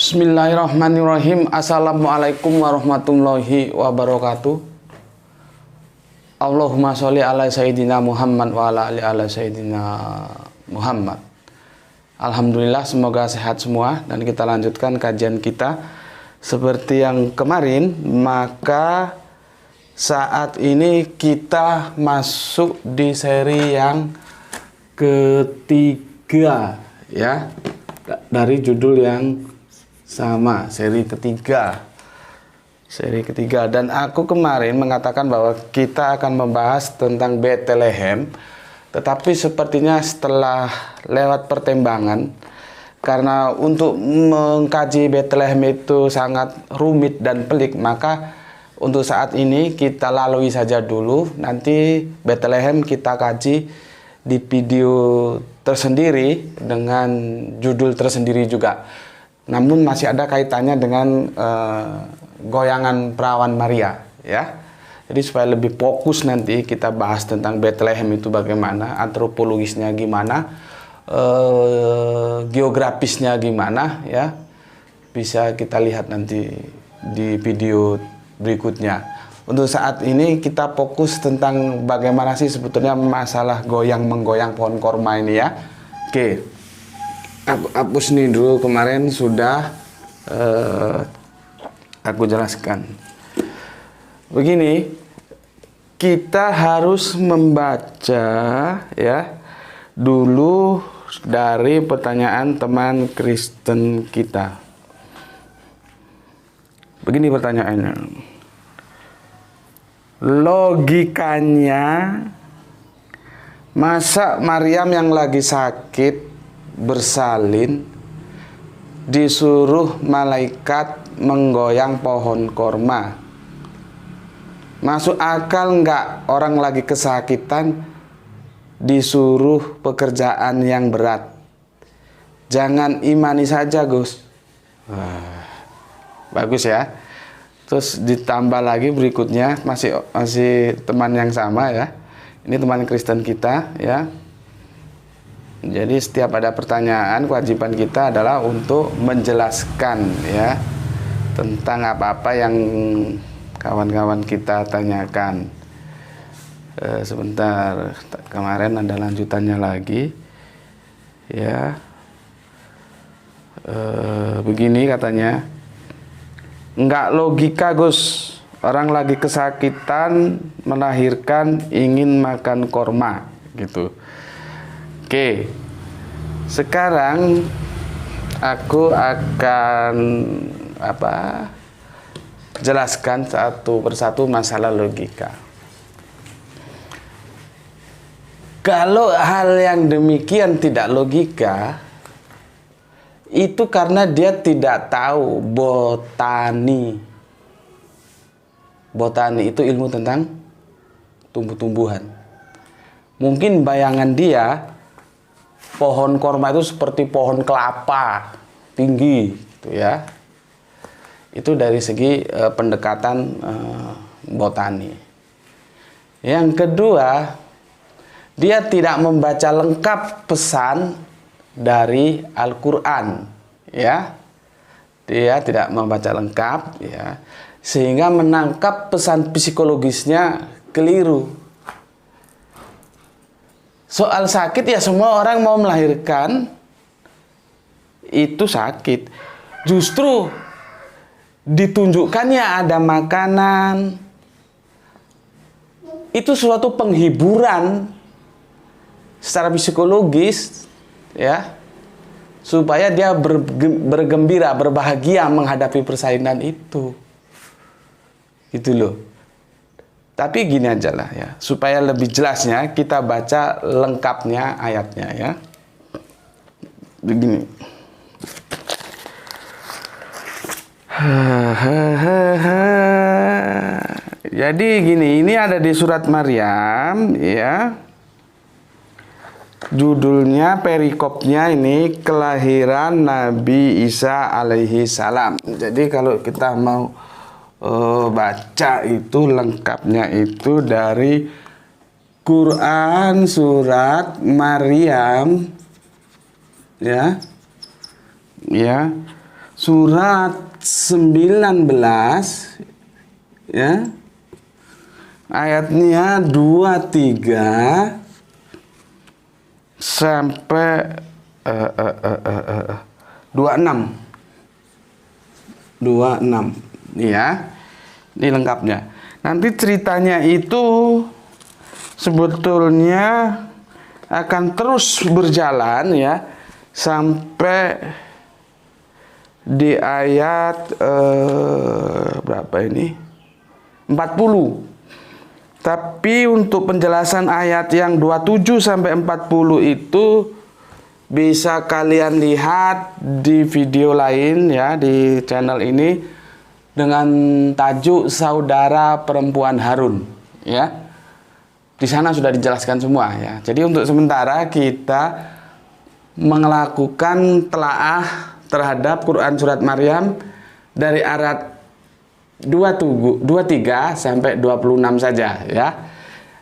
Bismillahirrahmanirrahim. Assalamualaikum warahmatullahi wabarakatuh. Allahumma sholli ala sayyidina Muhammad wa ala ali sayyidina Muhammad. Alhamdulillah, semoga sehat semua. Dan kita lanjutkan kajian kita seperti yang kemarin. Maka saat ini kita masuk di seri yang ketiga, ya, dari judul yang sama, seri ketiga. Dan aku kemarin mengatakan bahwa kita akan membahas tentang Betlehem, tetapi sepertinya setelah lewat pertimbangan, karena untuk mengkaji Betlehem itu sangat rumit dan pelik, maka untuk saat ini kita lalui saja dulu. Nanti Betlehem kita kaji di video tersendiri dengan judul tersendiri juga. Namun masih ada kaitannya dengan goyangan perawan Maria, ya. Jadi supaya lebih fokus nanti kita bahas tentang Betlehem itu bagaimana, antropologisnya gimana, geografisnya gimana, ya. Bisa kita lihat nanti di video berikutnya. Untuk saat ini kita fokus tentang bagaimana sih sebetulnya masalah goyang-menggoyang pohon korma ini, ya. Oke. Aku hapus nih dulu, kemarin sudah aku jelaskan. Begini, kita harus membaca, ya, dulu dari pertanyaan teman Kristen kita. Begini pertanyaannya. Logikanya, masa Maryam yang lagi sakit bersalin disuruh malaikat menggoyang pohon korma? Masuk akal nggak orang lagi kesakitan disuruh pekerjaan yang berat? Jangan imani saja, Gus. Wah, bagus ya. Terus ditambah lagi berikutnya, masih teman yang sama, ya. Ini teman Kristen kita, ya. Jadi setiap ada pertanyaan, kewajiban kita adalah untuk menjelaskan, ya, tentang apa-apa yang kawan-kawan kita tanyakan. Sebentar, kemarin ada lanjutannya lagi, ya. Begini katanya, nggak logika, Gus. Orang lagi kesakitan melahirkan ingin makan korma, gitu. Oke, sekarang aku akan jelaskan satu persatu masalah logika. Kalau hal yang demikian tidak logika, itu karena dia tidak tahu botani. Botani itu ilmu tentang tumbuh-tumbuhan. Mungkin bayangan dia pohon korma itu seperti pohon kelapa tinggi, gitu ya. Itu dari segi pendekatan botani. Yang kedua, dia tidak membaca lengkap pesan dari Al-Quran, ya. Dia tidak membaca lengkap, ya, sehingga menangkap pesan psikologisnya keliru. Soal sakit, ya, semua orang mau melahirkan itu sakit. Justru ditunjukkannya ada makanan, itu suatu penghiburan secara psikologis, ya, supaya dia bergembira, berbahagia menghadapi persalinan itu, gitu loh. Tapi gini aja lah, ya, supaya lebih jelasnya kita baca lengkapnya ayatnya, ya. Begini. Jadi gini, ini ada di surat Maryam, ya. Judulnya, perikopnya ini kelahiran Nabi Isa alaihi salam. Jadi kalau kita mau baca itu lengkapnya itu dari Quran surat Maryam, ya, surat 19 ya. Ayatnya 23 sampai 26. 26 ya. Ini lengkapnya. Nanti ceritanya itu sebetulnya akan terus berjalan ya sampai di ayat berapa ini? 40. Tapi untuk penjelasan ayat yang 27 sampai 40 itu bisa kalian lihat di video lain ya di channel ini dengan tajuk Saudara Perempuan Harun ya. Di sana sudah dijelaskan semua ya. Jadi untuk sementara kita melakukan telaah terhadap Quran surat Maryam dari ayat 23 sampai 26 saja ya.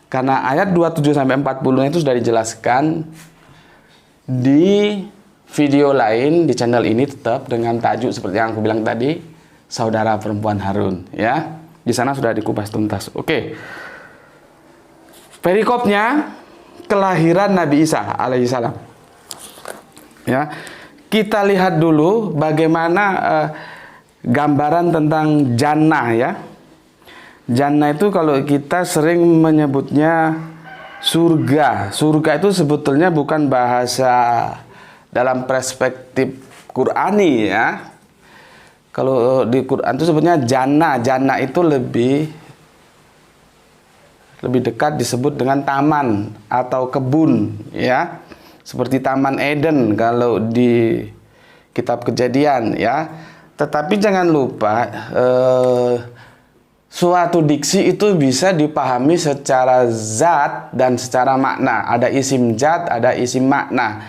Karena ayat 27 sampai 40 itu sudah dijelaskan di video lain di channel ini tetap dengan tajuk seperti yang aku bilang tadi, Saudara Perempuan Harun ya. Di sana sudah dikupas tuntas. Oke. Perikopnya kelahiran Nabi Isa alaihissalam. Ya. Kita lihat dulu bagaimana gambaran tentang jannah ya. Jannah itu kalau kita sering menyebutnya surga. Surga itu sebetulnya bukan bahasa dalam perspektif Qur'ani ya. Kalau di Quran itu sebutnya jannah. Jannah itu lebih dekat disebut dengan taman atau kebun ya. Seperti Taman Eden kalau di kitab Kejadian ya. Tetapi jangan lupa suatu diksi itu bisa dipahami secara zat dan secara makna. Ada isim zat, ada isim makna.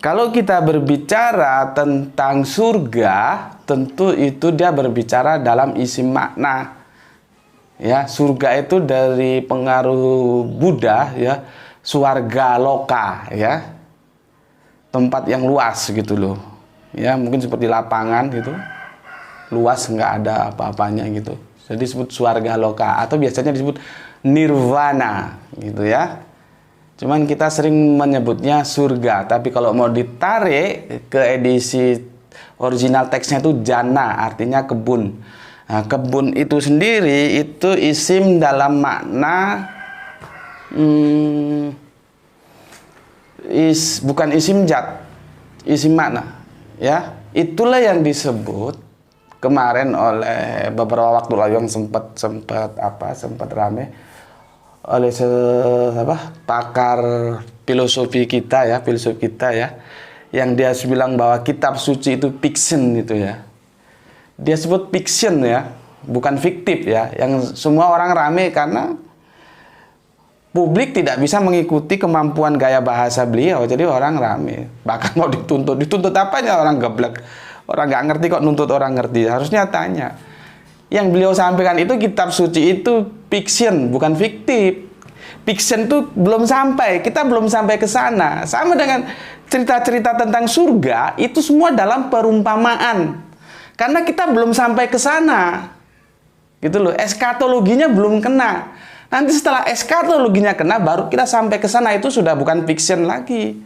Kalau kita berbicara tentang surga, tentu itu dia berbicara dalam isim makna. Ya, surga itu dari pengaruh Buddha ya, swarga loka ya. Tempat yang luas gitu loh. Ya, mungkin seperti lapangan gitu. Luas nggak ada apa-apanya gitu. Jadi disebut swarga loka atau biasanya disebut nirvana gitu ya. Cuman kita sering menyebutnya surga, tapi kalau mau ditarik ke edisi original teksnya itu jannah, artinya kebun. Nah, kebun itu sendiri itu isim dalam makna bukan isim zat, isim makna ya. Itulah yang disebut kemarin oleh beberapa waktu lalu yang sempat rame oleh pakar filosofi kita ya, yang dia bilang bahwa kitab suci itu fiction itu ya. Dia sebut fiction ya, bukan fiktif ya. Yang semua orang rame karena publik tidak bisa mengikuti kemampuan gaya bahasa beliau, jadi orang rame. Bahkan mau dituntut apanya, orang geblek. Orang nggak ngerti kok nuntut orang ngerti. Harusnya tanya. Yang beliau sampaikan itu kitab suci itu fiction, bukan fiktif. Fiction itu belum sampai, kita belum sampai ke sana. Sama dengan cerita-cerita tentang surga, itu semua dalam perumpamaan. Karena kita belum sampai ke sana. Gitu loh, eskatologinya belum kena. Nanti setelah eskatologinya kena, baru kita sampai ke sana, itu sudah bukan fiction lagi.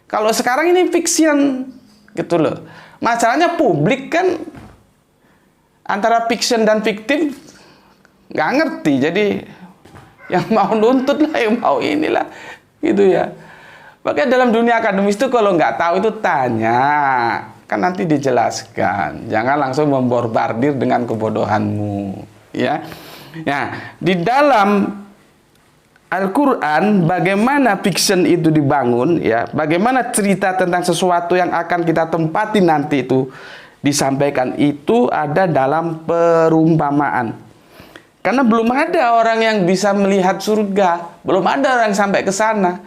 Kalau sekarang ini fiction, gitu loh. Masalahnya publik kan antara fiction dan fiktif nggak ngerti. Jadi yang mau nuntut lah, yang mau inilah, gitu ya. Makanya dalam dunia akademis itu kalau nggak tahu itu tanya, kan nanti dijelaskan. Jangan langsung memborbardir dengan kebodohanmu, ya. Nah, di dalam Al-Quran bagaimana fiction itu dibangun ya, bagaimana cerita tentang sesuatu yang akan kita tempati nanti itu disampaikan, itu ada dalam perumpamaan. Karena belum ada orang yang bisa melihat surga, belum ada orang yang sampai ke sana.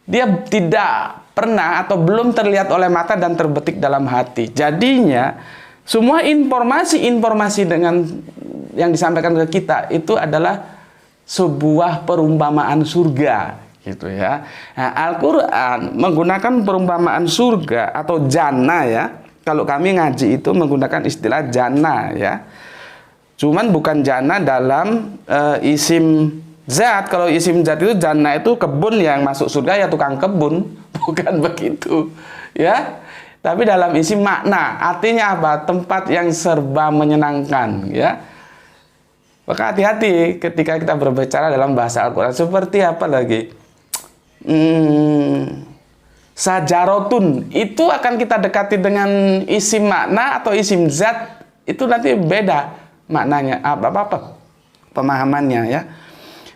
Dia tidak pernah atau belum terlihat oleh mata dan terbetik dalam hati. Jadinya semua informasi-informasi dengan yang disampaikan ke kita itu adalah sebuah perumpamaan surga gitu ya. Nah, Al-Qur'an menggunakan perumpamaan surga atau jannah ya. kalau kami ngaji itu menggunakan istilah jannah ya. Cuman bukan jannah dalam isim zat. Kalau isim zat itu jannah itu kebun, yang masuk surga ya tukang kebun, bukan begitu ya. Tapi dalam isim makna, artinya apa? Tempat yang serba menyenangkan ya. Maka hati-hati ketika kita berbicara dalam bahasa Al-Quran. Seperti apa lagi? Sajarotun itu akan kita dekati dengan isim makna atau isim zat, itu nanti beda maknanya, apa pemahamannya ya.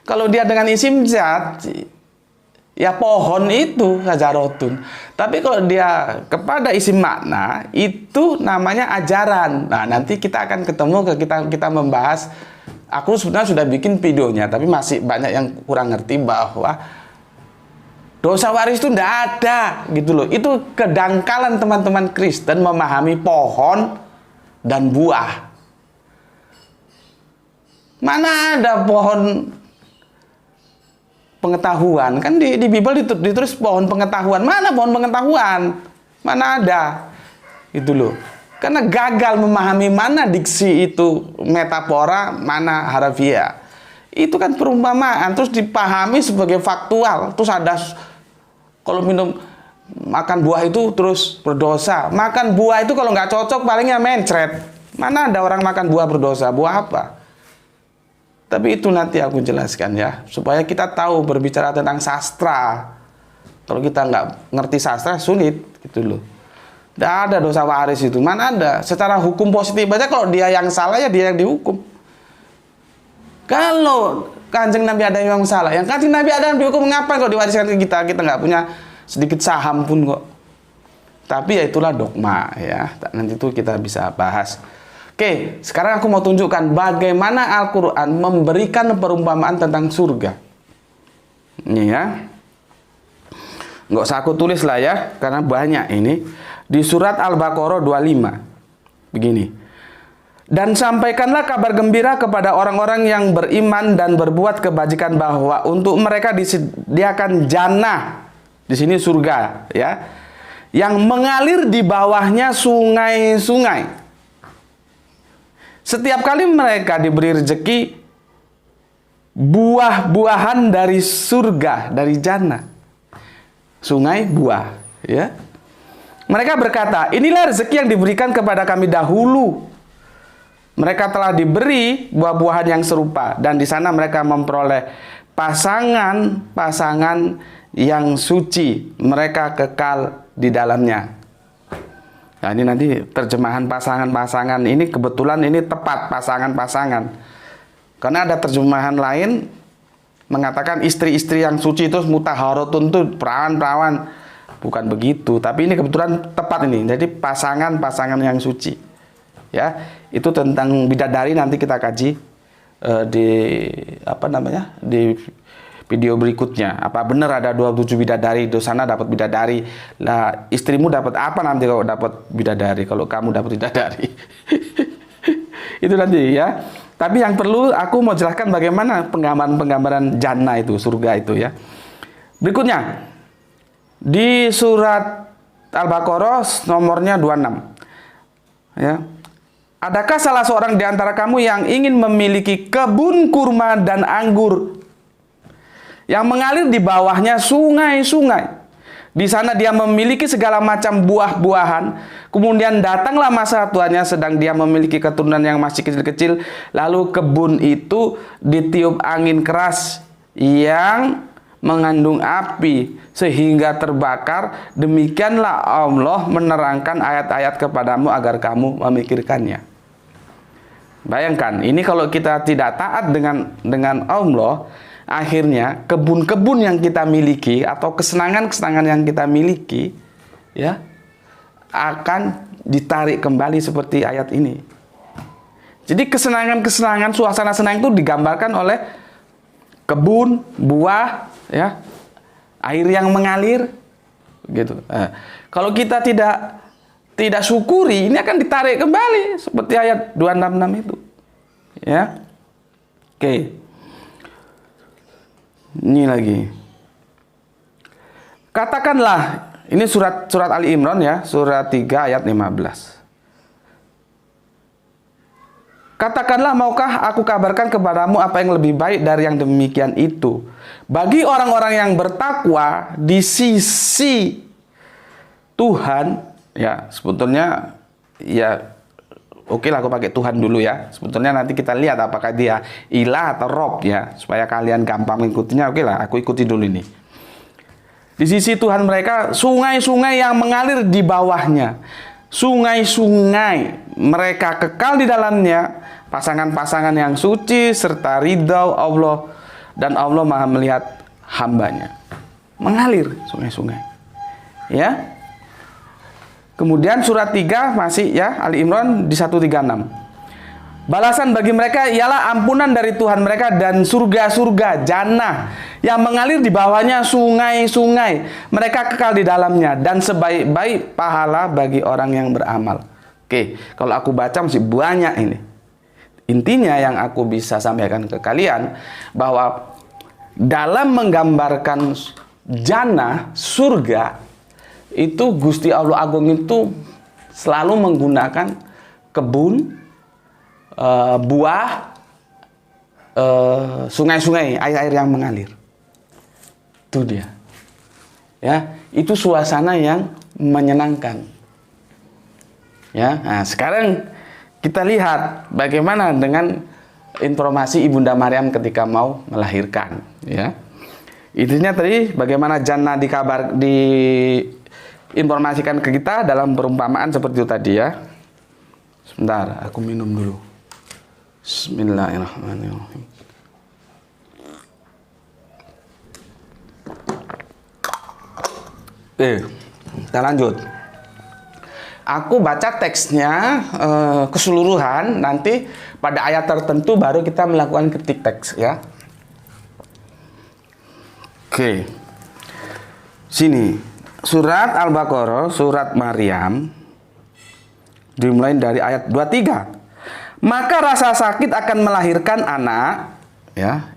Kalau dia dengan isim zat ya pohon itu sajarotun. Tapi kalau dia kepada isim makna itu namanya ajaran. Nah, nanti kita akan ketemu kita membahas. Aku sebenarnya sudah bikin videonya, tapi masih banyak yang kurang ngerti bahwa dosa waris itu tidak ada gitu loh. Itu kedangkalan teman-teman Kristen memahami pohon dan buah. Mana ada pohon pengetahuan? Kan di Bible ditulis pohon pengetahuan. Mana pohon pengetahuan? Mana ada? Itu loh. Karena gagal memahami mana diksi itu metafora, mana harafiah. Itu kan perumpamaan, terus dipahami sebagai faktual. Terus ada kalau makan buah itu terus berdosa. Makan buah itu kalau nggak cocok palingnya mencret. Mana ada orang makan buah berdosa? Buah apa? Tapi itu nanti aku jelaskan ya, supaya kita tahu berbicara tentang sastra. Kalau kita nggak ngerti sastra, sulit gitu loh. Tidak ada dosa waris itu, mana ada. Secara hukum positif aja, kalau dia yang salah ya dia yang dihukum. Kalau Kanjeng Nabi ada yang salah, yang Kanjeng Nabi ada yang dihukum, ngapain kok diwariskan ke kita? Kita nggak punya sedikit saham pun kok. Tapi ya itulah dogma ya. Nanti itu kita bisa bahas. Oke, sekarang aku mau tunjukkan bagaimana Al-Quran memberikan perumpamaan tentang surga. Ini ya. Nggak usah aku tulis lah ya, karena banyak ini. Di surat Al-Baqarah 25. Begini. Dan sampaikanlah kabar gembira kepada orang-orang yang beriman dan berbuat kebajikan bahwa untuk mereka disediakan jannah. Di sini surga ya. Yang mengalir di bawahnya sungai-sungai. Setiap kali mereka diberi rezeki buah-buahan dari surga, dari jannah. Sungai buah, ya. Mereka berkata, inilah rezeki yang diberikan kepada kami dahulu. Mereka telah diberi buah-buahan yang serupa, dan di sana mereka memperoleh pasangan-pasangan yang suci. Mereka kekal di dalamnya. Nah, ini nanti terjemahan pasangan-pasangan ini kebetulan ini tepat pasangan-pasangan. Karena ada terjemahan lain mengatakan istri-istri yang suci itu mutaharatun itu perawan-perawan. Bukan begitu, tapi ini kebetulan tepat ini. Jadi pasangan-pasangan yang suci. Ya, itu tentang bidadari nanti kita kaji di di video berikutnya. Apa benar ada 27 bidadari, di sana dapat bidadari. Lah, istrimu dapat apa nanti kalau dapat bidadari? Kalau kamu dapat bidadari. Itu nanti ya. Tapi yang perlu aku mau jelaskan bagaimana penggambaran jannah itu, surga itu ya. Berikutnya di surat Al-Baqarah nomornya 26. Ya. Adakah salah seorang di antara kamu yang ingin memiliki kebun kurma dan anggur yang mengalir di bawahnya sungai-sungai? Di sana dia memiliki segala macam buah-buahan. Kemudian datanglah masa tuanya sedang dia memiliki keturunan yang masih kecil-kecil. Lalu kebun itu ditiup angin keras yang mengandung api sehingga terbakar. Demikianlah Allah menerangkan ayat-ayat kepadamu agar kamu memikirkannya. Bayangkan, ini kalau kita tidak taat dengan Allah, akhirnya kebun-kebun yang kita miliki atau kesenangan-kesenangan yang kita miliki ya akan ditarik kembali seperti ayat ini. Jadi kesenangan-kesenangan, suasana senang itu digambarkan oleh kebun, buah, ya, air yang mengalir, gitu. Kalau kita tidak syukuri, ini akan ditarik kembali seperti ayat 266 itu, ya. Oke. Ini lagi. Katakanlah, Ini surat Ali Imran ya, surat 3 ayat 15. Katakanlah, maukah aku kabarkan kepadamu apa yang lebih baik dari yang demikian itu? Bagi orang-orang yang bertakwa di sisi Tuhan, ya sebetulnya ya oke lah aku pakai Tuhan dulu ya. Sebetulnya nanti kita lihat apakah dia ilah atau rob ya, supaya kalian gampang mengikutinya. Oke lah, aku ikuti dulu ini. Di sisi Tuhan mereka sungai-sungai yang mengalir di bawahnya. Sungai-sungai mereka kekal di dalamnya, pasangan-pasangan yang suci serta ridho Allah, dan Allah Maha melihat hambanya. Mengalir sungai-sungai. Ya. Kemudian surat 3 masih ya, Ali Imran di 136. Balasan bagi mereka ialah ampunan dari Tuhan mereka dan surga-surga jannah yang mengalir di bawahnya sungai-sungai. Mereka kekal di dalamnya dan sebaik-baik pahala bagi orang yang beramal. Oke, kalau aku baca masih banyak ini. Intinya yang aku bisa sampaikan ke kalian bahwa dalam menggambarkan jannah, surga, itu Gusti Allah Agung itu selalu menggunakan kebun, buah, sungai-sungai, air-air yang mengalir. Itu dia. Ya, itu suasana yang menyenangkan. Ya, nah sekarang kita lihat bagaimana dengan informasi Ibunda Maryam ketika mau melahirkan. Ya, intinya tadi bagaimana jannah diinformasikan ke kita dalam perumpamaan seperti itu tadi ya. Sebentar, aku minum dulu. Bismillahirrahmanirrahim. Kita lanjut. Aku baca teksnya keseluruhan, nanti pada ayat tertentu baru kita melakukan ketik teks ya. Oke. Sini, surat Al-Baqarah, surat Maryam, dimulai dari ayat 23. Maka rasa sakit akan melahirkan anak, ya.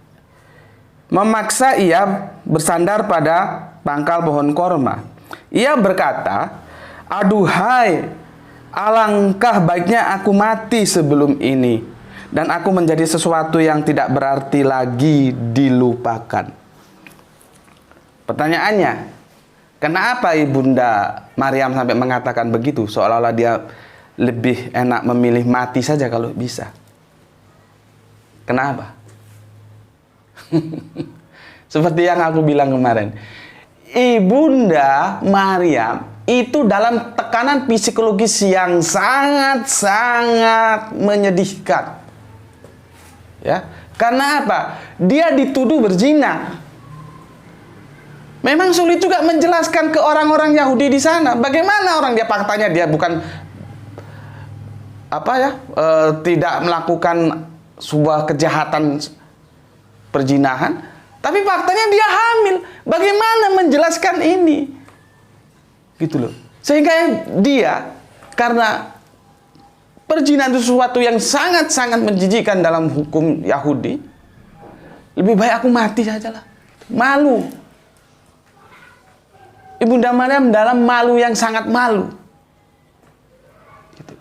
Memaksa ia bersandar pada pangkal pohon korma. Ia berkata, aduhai, alangkah baiknya aku mati sebelum ini, dan aku menjadi sesuatu yang tidak berarti lagi dilupakan. Pertanyaannya, kenapa Ibunda Maryam sampai mengatakan begitu? Seolah-olah dia lebih enak memilih mati saja kalau bisa. Kenapa? Seperti yang aku bilang kemarin, Ibunda Maryam itu dalam tekanan psikologis yang sangat-sangat menyedihkan. Ya, karena apa? Dia dituduh berzina. Memang sulit juga menjelaskan ke orang-orang Yahudi di sana. Bagaimana orang dia faktanya dia bukan tidak melakukan sebuah kejahatan perzinahan, tapi faktanya dia hamil. Bagaimana menjelaskan ini? Gitu loh. Sehingga dia, karena perzinahan itu sesuatu yang sangat-sangat menjijikkan dalam hukum Yahudi, lebih baik aku mati sajalah. Malu. Ibunda Maryam dalam malu yang sangat malu. Gitu.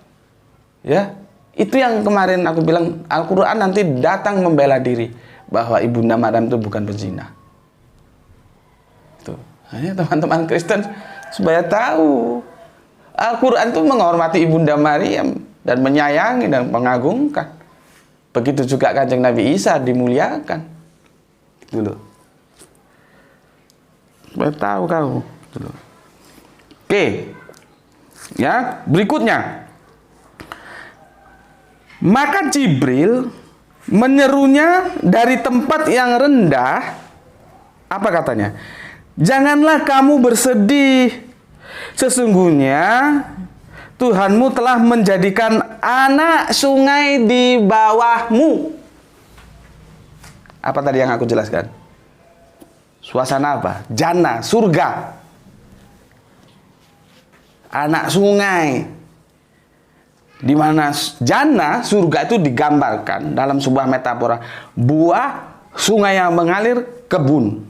Ya, itu yang kemarin aku bilang, Al-Quran nanti datang membela diri bahwa Ibunda Maryam itu bukan berzina. Itu. Hanya teman-teman Kristen supaya tahu Al-Quran itu menghormati Ibunda Maryam dan menyayangi dan mengagungkan. Begitu juga Kanjeng Nabi Isa dimuliakan. Gitu loh. Supaya tahu kau. Gitu loh. Oke. Ya, berikutnya. Maka Jibril menyerunya dari tempat yang rendah. Apa katanya? Janganlah kamu bersedih. Sesungguhnya Tuhanmu telah menjadikan anak sungai di bawahmu. Apa tadi yang aku jelaskan? Suasana apa? Jannah, surga. Anak sungai. Di mana jannah, surga itu digambarkan dalam sebuah metafora. Buah, sungai yang mengalir, kebun.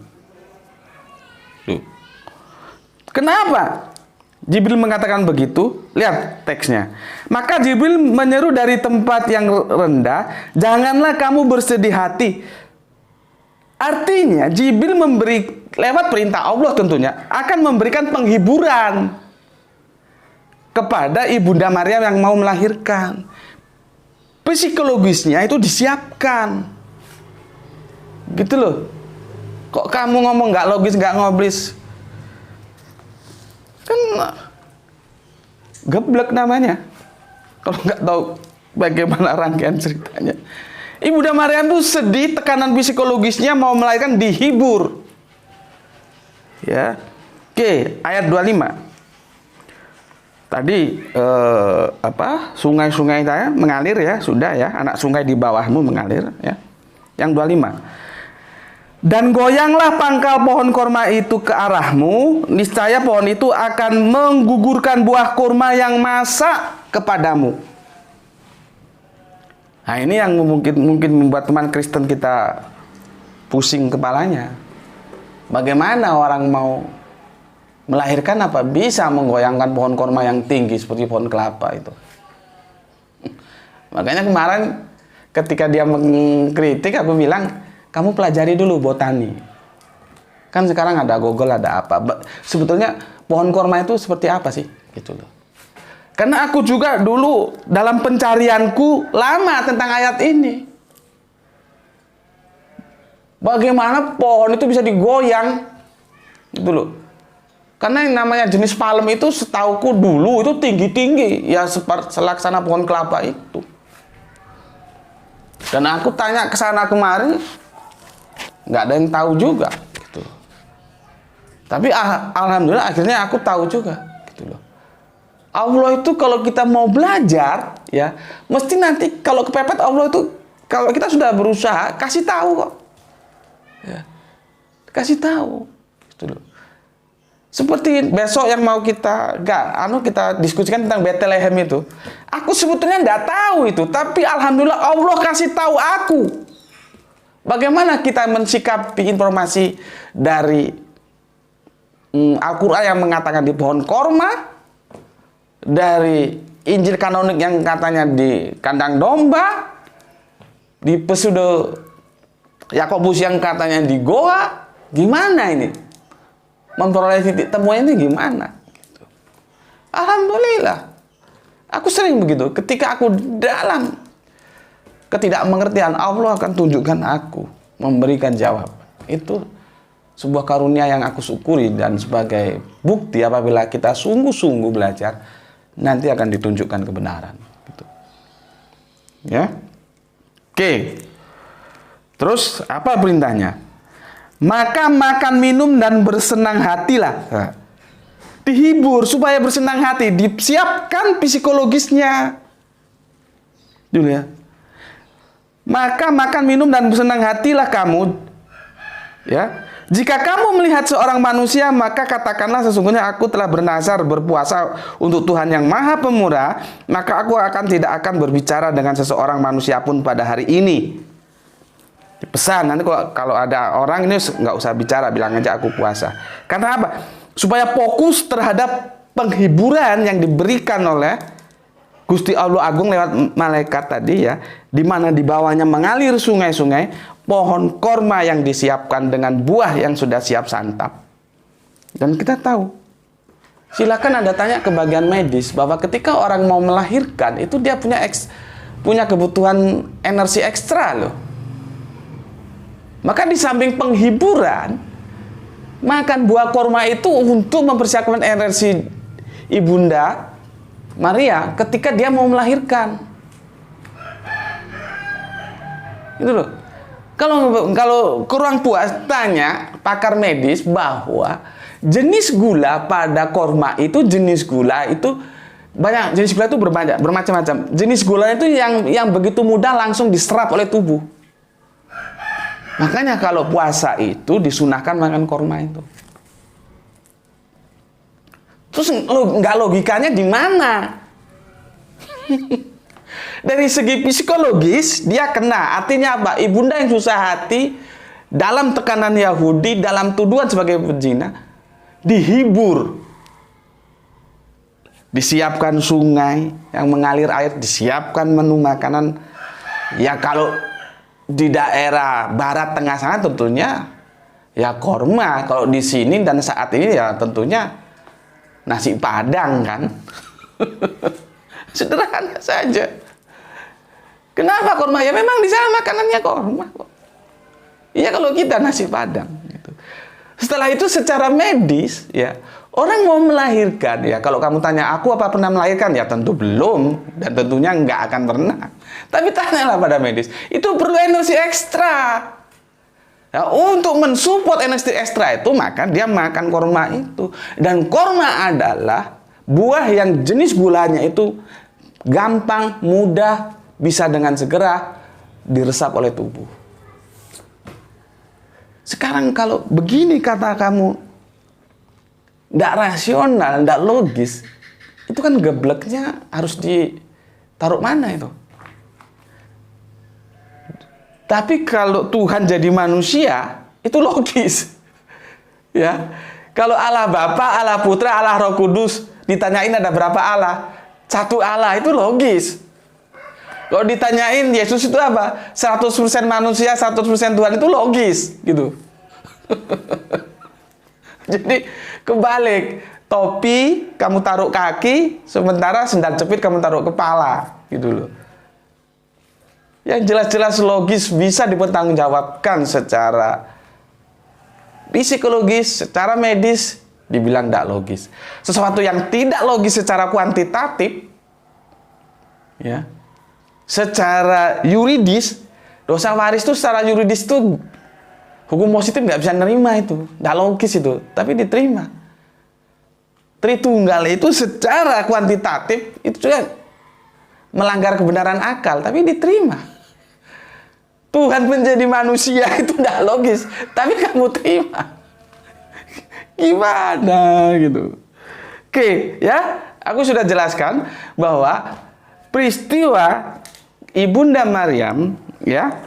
Kenapa Jibril mengatakan begitu? Lihat teksnya. Maka Jibril menyeru dari tempat yang rendah, janganlah kamu bersedih hati. Artinya Jibril memberi, lewat perintah Allah tentunya, akan memberikan penghiburan kepada Ibunda Maryam yang mau melahirkan. Psikologisnya itu disiapkan. Gitu loh. Kok kamu ngomong nggak logis, nggak ngobris? Kan geblek namanya. Kalau nggak tahu bagaimana rangkaian ceritanya. Ibunda Maryam tuh sedih, tekanan psikologisnya mau melahirkan, dihibur. Ya. Oke, ayat 25. Tadi sungai-sungai saya mengalir ya, sudah ya, anak sungai di bawahmu mengalir ya. Yang 25. Dan goyanglah pangkal pohon korma itu ke arahmu, niscaya pohon itu akan menggugurkan buah korma yang masak kepadamu. Nah, ini yang mungkin membuat teman Kristen kita pusing kepalanya. Bagaimana orang mau melahirkan apa bisa menggoyangkan pohon korma yang tinggi seperti pohon kelapa itu? Makanya kemarin ketika dia mengkritik, aku bilang, kamu pelajari dulu botani. Kan sekarang ada Google, ada apa. Sebetulnya pohon korma itu seperti apa sih? Gitu loh. Karena aku juga dulu dalam pencarianku lama tentang ayat ini. Bagaimana pohon itu bisa digoyang? Gitu loh. Karena yang namanya jenis palem itu setauku dulu itu tinggi-tinggi. Ya selaksana pohon kelapa itu. Dan aku tanya ke sana kemarin, nggak ada yang tahu juga gitu. Tapi alhamdulillah akhirnya aku tahu juga gitu loh. Allah itu kalau kita mau belajar ya, mesti nanti kalau kepepet Allah itu, kalau kita sudah berusaha, kasih tahu kok ya. Kasih tahu gitu loh. Seperti besok yang mau kita diskusikan tentang Bethlehem itu, aku sebetulnya nggak tahu itu, tapi alhamdulillah Allah kasih tahu aku. Bagaimana kita mensikapi informasi dari Al-Quran yang mengatakan di pohon korma, dari Injil kanonik yang katanya di kandang domba, di Pseudo Yakobus yang katanya di goa, gimana ini? Memperoleh titik temuannya ini gimana? Gitu. Alhamdulillah, aku sering begitu. Ketika aku dalam ketidakmengertian, Allah akan tunjukkan aku, memberikan jawab. Itu sebuah karunia yang aku syukuri, dan sebagai bukti apabila kita sungguh-sungguh belajar, nanti akan ditunjukkan kebenaran. Gitu. Ya, oke. Terus apa perintahnya? Maka makan, minum, dan bersenang hatilah. Nah, dihibur supaya bersenang hati, disiapkan psikologisnya. Dulu ya. Maka makan, minum, dan bersenang hatilah kamu. Ya, jika kamu melihat seorang manusia, maka katakanlah sesungguhnya aku telah bernazar berpuasa untuk Tuhan yang Maha Pemurah, maka aku tidak akan berbicara dengan seseorang manusia pun pada hari ini. Pesan nanti kalau ada orang ini nggak usah bicara, bilang aja aku puasa. Karena apa? Supaya fokus terhadap penghiburan yang diberikan oleh Gusti Allah Agung lewat malaikat tadi ya, di mana di bawahnya mengalir sungai-sungai, pohon korma yang disiapkan dengan buah yang sudah siap santap. Dan kita tahu, silakan Anda tanya ke bagian medis bahwa ketika orang mau melahirkan itu dia punya kebutuhan energi ekstra loh. Maka di samping penghiburan, makan buah korma itu untuk mempersiapkan energi Ibunda Maria ketika dia mau melahirkan. Itu loh. Kalau kurang puas, tanya pakar medis bahwa jenis gula pada korma itu, jenis gula itu banyak, jenis gula itu bermacam-macam. Jenis gula itu yang begitu mudah langsung diserap oleh tubuh. Makanya kalau puasa itu disunahkan makan korma itu. Terus nggak logikanya di mana? Dari segi psikologis dia kena. Artinya apa? Ibunda yang susah hati dalam tekanan Yahudi, dalam tuduhan sebagai pezina, dihibur disiapkan sungai yang mengalir air, disiapkan menu makanan. Ya kalau di daerah barat tengah sana tentunya ya korma. Kalau di sini dan saat ini ya tentunya nasi padang kan. Sederhana saja. Kenapa korma? Ya memang di sana makanannya korma kok. Iya kalau kita nasi padang gitu. Setelah itu secara medis ya, orang mau melahirkan ya, kalau kamu tanya aku apa pernah melahirkan, ya tentu belum dan tentunya nggak akan pernah. Tapi tanyalah pada medis, itu perlu energi ekstra. Ya, untuk mensupport energi ekstra itu maka dia makan korma itu. Dan korma adalah buah yang jenis gulanya itu gampang, mudah, bisa dengan segera diresap oleh tubuh. Sekarang kalau begini kata kamu, tidak rasional, tidak logis, itu kan gebleknya harus ditaruh mana itu? Tapi kalau Tuhan jadi manusia, itu logis. Ya, kalau Allah Bapa, Allah Putra, Allah Roh Kudus, ditanyain ada berapa Allah? Satu Allah, itu logis. Kalau ditanyain Yesus itu apa? 100% manusia, 100% Tuhan, itu logis gitu. Jadi kebalik, topi kamu taruh kaki, sementara sendal jepit kamu taruh kepala gitu loh. Yang jelas-jelas logis bisa dipertanggungjawabkan secara psikologis, secara medis, dibilang tidak logis. Sesuatu yang tidak logis secara kuantitatif, ya, secara yuridis, dosa waris itu secara yuridis itu hukum positif nggak bisa nerima itu, nggak logis itu, tapi diterima. Tritunggal itu secara kuantitatif itu juga melanggar kebenaran akal, tapi diterima. Tuhan menjadi manusia itu nggak logis, tapi kamu terima. Gimana gitu? Oke, ya, aku sudah jelaskan bahwa peristiwa Ibunda Maryam, ya,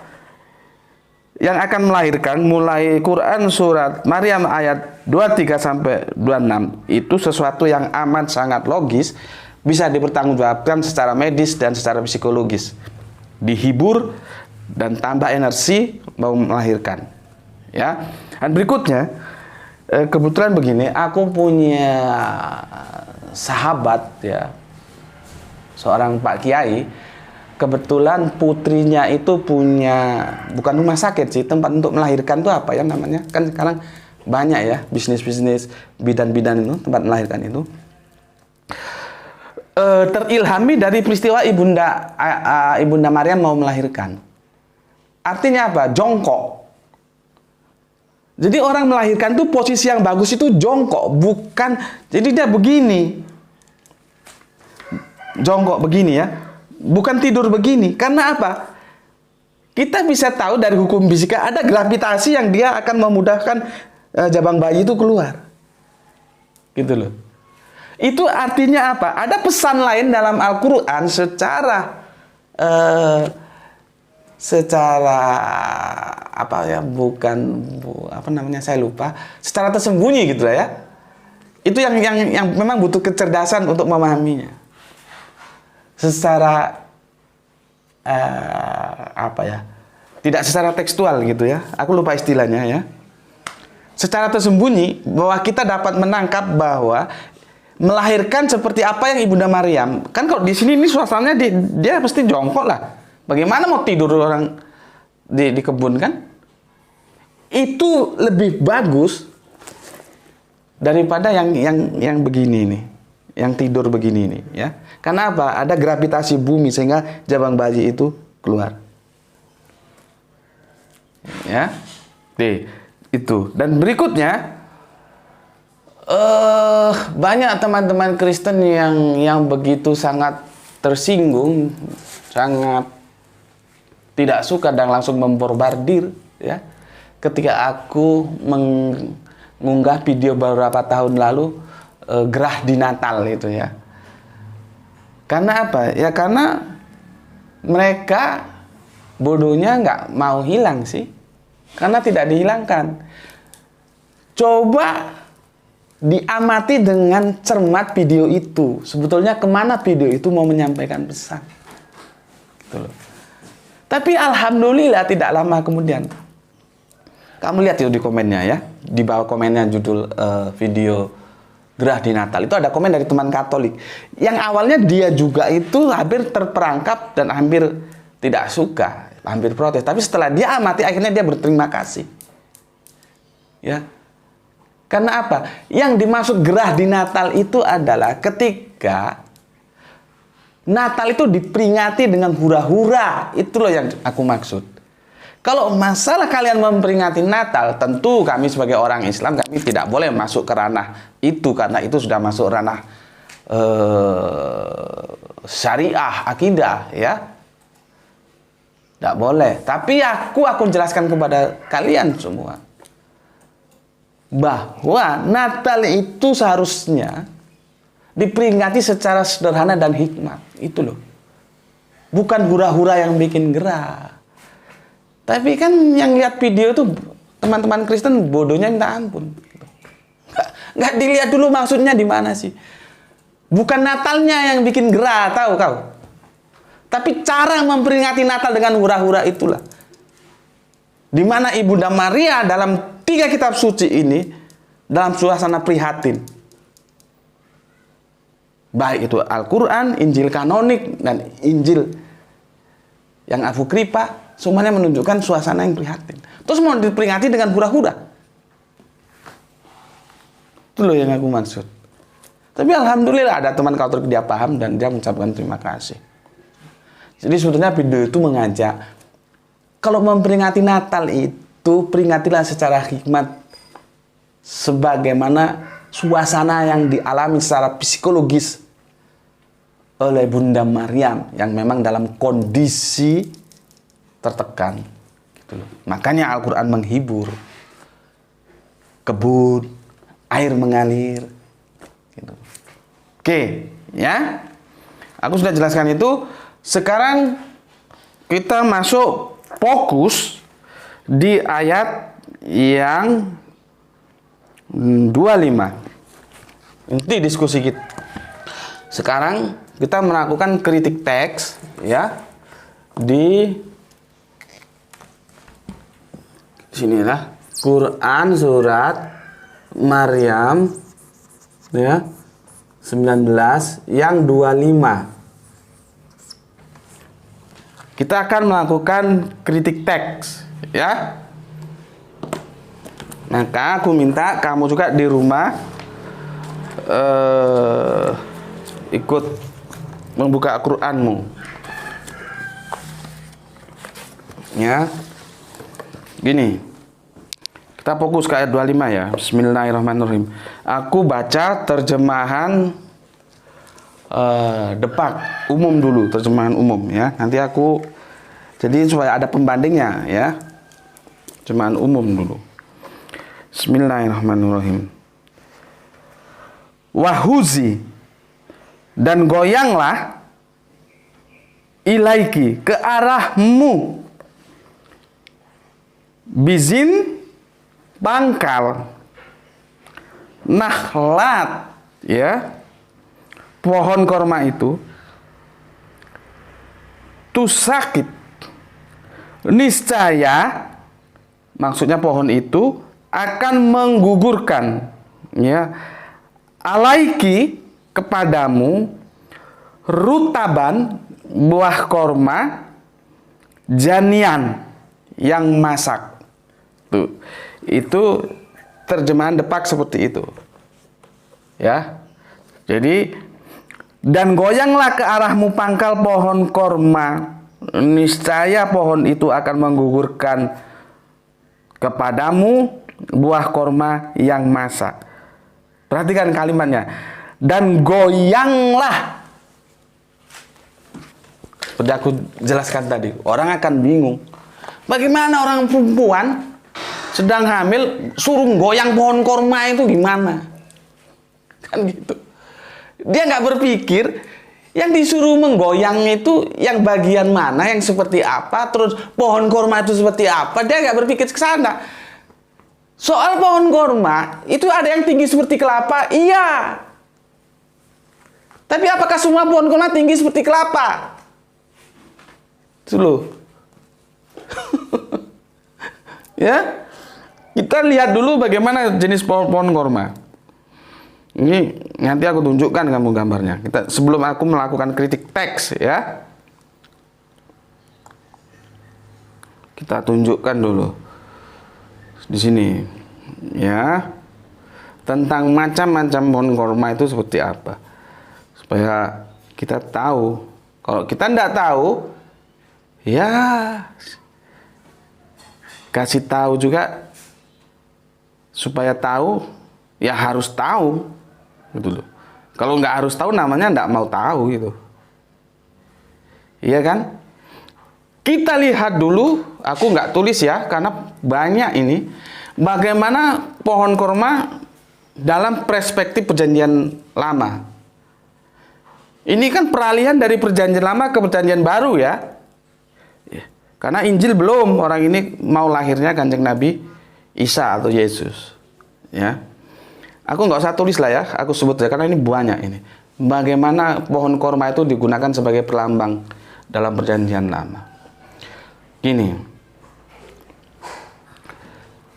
yang akan melahirkan mulai Quran surat Maryam ayat 23 sampai 26 itu sesuatu yang amat sangat logis, bisa dipertanggungjawabkan secara medis dan secara psikologis. Dihibur dan tambah energi mau melahirkan. Ya. Dan berikutnya, kebetulan begini, aku punya sahabat ya, seorang Pak Kiai. Kebetulan putrinya itu punya, bukan rumah sakit sih, tempat untuk melahirkan itu apa ya namanya? Kan sekarang banyak ya bisnis-bisnis bidan-bidan itu, tempat melahirkan itu. Terilhami dari peristiwa Ibunda Maryam mau melahirkan. Artinya apa? Jongkok. Jadi orang melahirkan tuh posisi yang bagus itu jongkok, bukan. Jadi dia begini. Jongkok begini ya. Bukan tidur begini. Karena apa? Kita bisa tahu dari hukum fisika ada gravitasi yang dia akan memudahkan jabang bayi itu keluar. Gitu loh. Itu artinya apa? Ada pesan lain dalam Al-Quran secara apa ya? Apa namanya? Saya lupa. Secara tersembunyi gitu lah ya. Itu yang memang butuh kecerdasan untuk memahaminya. Secara apa ya, tidak secara tekstual gitu ya, aku lupa istilahnya ya, secara tersembunyi bahwa kita dapat menangkap bahwa melahirkan seperti apa yang Ibunda Maryam, kan kalau di sini ini suasananya dia pasti jongkok lah, bagaimana mau tidur orang di kebun kan, itu lebih bagus daripada yang begini nih, yang tidur begini nih ya. Karena apa? Ada gravitasi bumi sehingga jabang bayi itu keluar. Ya. Itu. Dan berikutnya banyak teman-teman Kristen yang begitu sangat tersinggung, sangat tidak suka dan langsung memborbardir ya. Ketika aku mengunggah video beberapa tahun lalu gerah di Natal itu ya. Karena apa? Ya karena mereka bodohnya nggak mau hilang sih. Karena tidak dihilangkan. Coba diamati dengan cermat video itu. Sebetulnya kemana video itu mau menyampaikan pesan. Gitu loh. Tapi alhamdulillah tidak lama kemudian, kamu lihat itu di komennya ya, di bawah komennya judul video Gerah di Natal itu ada komen dari teman Katolik yang awalnya dia juga itu hampir terperangkap dan hampir tidak suka, hampir protes. Tapi setelah dia amati akhirnya dia berterima kasih. Ya. Karena apa? Yang dimaksud gerah di Natal itu adalah ketika Natal itu diperingati dengan hura-hura. Itu loh yang aku maksud. Kalau masalah kalian memperingati Natal, tentu kami sebagai orang Islam, kami tidak boleh masuk ke ranah itu, karena itu sudah masuk ranah syariah, akidah, ya. Tidak boleh. Tapi aku akan jelaskan kepada kalian semua bahwa Natal itu seharusnya diperingati secara sederhana dan hikmat. Itu loh. Bukan hura-hura yang bikin gerah. Tapi kan yang lihat video itu teman-teman Kristen bodohnya minta ampun. Nggak dilihat dulu maksudnya di mana sih. Bukan Natalnya yang bikin gerah, tahu kau. Tapi cara memperingati Natal dengan hura-hura itulah. Di mana Ibunda Maria dalam 3 kitab suci ini dalam suasana prihatin. Baik itu Al-Quran, Injil kanonik, dan Injil yang apokripa. Semuanya menunjukkan suasana yang prihatin. Terus mau diperingati dengan hura-hura. Itu loh yang aku maksud. Tapi alhamdulillah ada teman Katolik dia paham dan dia mengucapkan terima kasih. Jadi sebetulnya video itu mengajak, kalau memperingati Natal itu peringatilah secara hikmat, sebagaimana suasana yang dialami secara psikologis oleh Bunda Maryam yang memang dalam kondisi tertekan, gitu loh. Makanya Al-Quran menghibur, kebun, air mengalir, gitu. Oke, ya, aku sudah jelaskan itu. Sekarang kita masuk fokus di ayat yang 25. Inti diskusi kita. Sekarang kita melakukan kritik teks, ya, di sinilah Quran surat Maryam, ya, 19 yang 25. Kita akan melakukan kritik teks, ya. Maka aku minta kamu juga di rumah ikut membuka Al-Quranmu, ya. Gini, kita fokus ke ayat 25 ya. Bismillahirrahmanirrahim. Aku baca terjemahan Depak umum dulu, terjemahan umum ya. Nanti aku jadi supaya ada pembandingnya ya. Terjemahan umum dulu. Bismillahirrahmanirrahim. Wahuzi, dan goyanglah ilaiki, ke arahmu, bizin, pangkal, nakhlat, ya, pohon korma itu, tusakit, niscaya, maksudnya pohon itu akan menggugurkan, ya, alaiki, kepadamu, rutaban, buah korma, janian, yang masak. Tuh, itu terjemahan Depak seperti itu, ya. Jadi, dan goyanglah ke arahmu pangkal pohon korma, niscaya pohon itu akan menggugurkan kepadamu buah korma yang masak. Perhatikan kalimatnya. Dan goyanglah. Sudah aku jelaskan tadi. Orang akan bingung. Bagaimana orang perempuan sedang hamil suruh goyang pohon korma itu gimana? Kan gitu. Dia nggak berpikir yang disuruh menggoyang itu yang bagian mana, yang seperti apa, terus pohon korma itu seperti apa. Dia nggak berpikir ke sana. Soal pohon kurma, itu ada yang tinggi seperti kelapa? Iya. Tapi apakah semua pohon kurma tinggi seperti kelapa? Itu loh. Ya, kita lihat dulu bagaimana jenis pohon kurma. Ini nanti aku tunjukkan kamu gambarnya. Sebelum aku melakukan kritik teks, ya, kita tunjukkan dulu di sini, ya, tentang macam-macam pohon kurma itu seperti apa, supaya kita tahu. Kalau kita tidak tahu, ya kasih tahu juga, supaya tahu, ya harus tahu, gitu loh. Kalau nggak harus tahu, namanya nggak mau tahu, gitu. Iya kan? Kita lihat dulu, aku nggak tulis ya, karena banyak ini, bagaimana pohon kurma dalam perspektif perjanjian lama. Ini kan peralihan dari perjanjian lama ke perjanjian baru, ya. Karena Injil belum, orang ini mau lahirnya Kanjeng Nabi Isa atau Yesus, ya. Aku nggak usah tulis lah ya, aku sebut saja karena ini banyak ini. Bagaimana pohon kurma itu digunakan sebagai pelambang dalam perjanjian lama. Gini,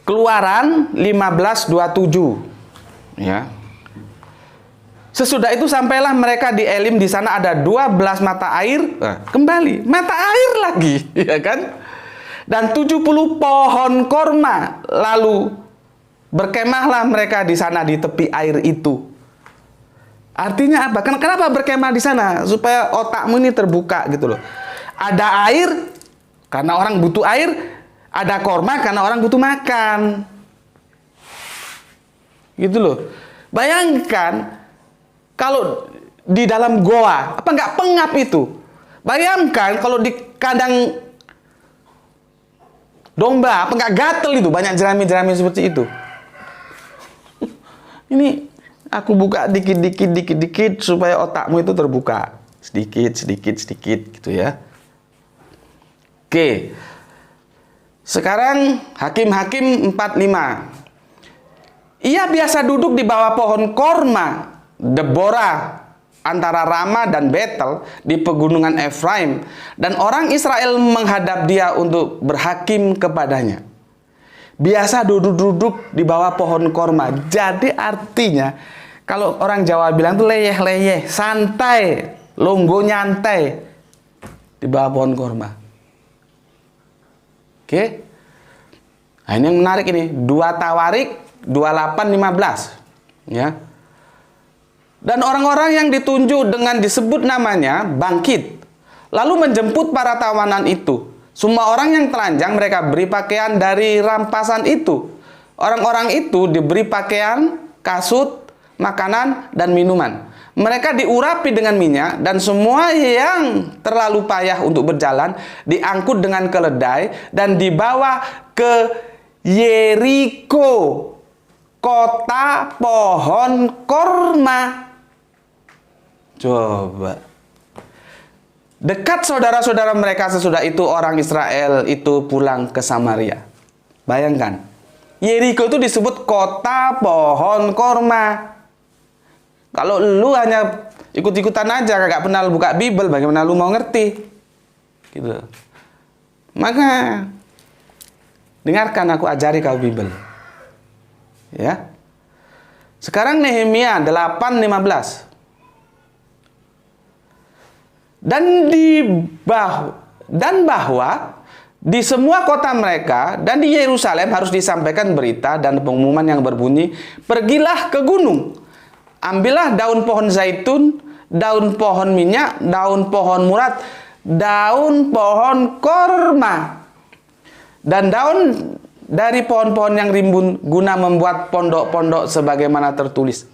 Keluaran 15:27, ya. Sesudah itu sampailah mereka di Elim, di sana ada 12 mata air, kembali mata air lagi, ya kan? Dan 70 pohon korma, lalu berkemahlah mereka di sana di tepi air itu. Artinya apa? Kenapa berkemah di sana? Supaya otakmu ini terbuka, gitu loh. Ada air karena orang butuh air, ada korma karena orang butuh makan. Gitu loh. Bayangkan kalau di dalam goa, apa nggak pengap itu? Bayangkan kalau di kandang domba, apa nggak gatel itu? Banyak jerami-jerami seperti itu. Ini aku buka dikit supaya otakmu itu terbuka. Sedikit gitu ya. Oke. Sekarang Hakim-Hakim 45. Ia biasa duduk di bawah pohon korma Deborah antara Rama dan Betel di pegunungan Efraim, dan orang Israel menghadap dia untuk berhakim kepadanya. Biasa duduk-duduk di bawah pohon korma. Jadi artinya kalau orang Jawa bilang tuh leyeh-leyeh, santai, longgo nyantai di bawah pohon korma. Oke. Nah, ini yang menarik ini, 2 Tawarik 28:15, ya. Dan orang-orang yang ditunjuk dengan disebut namanya bangkit, lalu menjemput para tawanan itu. Semua orang yang telanjang mereka beri pakaian dari rampasan itu. Orang-orang itu diberi pakaian, kasut, makanan, dan minuman. Mereka diurapi dengan minyak, dan semua yang terlalu payah untuk berjalan diangkut dengan keledai dan dibawa ke Yeriko, kota pohon korma. Coba. Dekat saudara-saudara mereka sesudah itu orang Israel itu pulang ke Samaria. Bayangkan. Yeriko itu disebut kota pohon korma. Kalau lu hanya ikut-ikutan aja, kagak pernah buka Bible, bagaimana lu mau ngerti? Gitu. Maka dengarkan aku ajari kau Bible. Ya. Sekarang Nehemia 8:15. Dan bahwa di semua kota mereka dan di Yerusalem harus disampaikan berita dan pengumuman yang berbunyi, pergilah ke gunung, ambillah daun pohon zaitun, daun pohon minyak, daun pohon murad, daun pohon korma, dan daun dari pohon-pohon yang rimbun guna membuat pondok-pondok sebagaimana tertulis.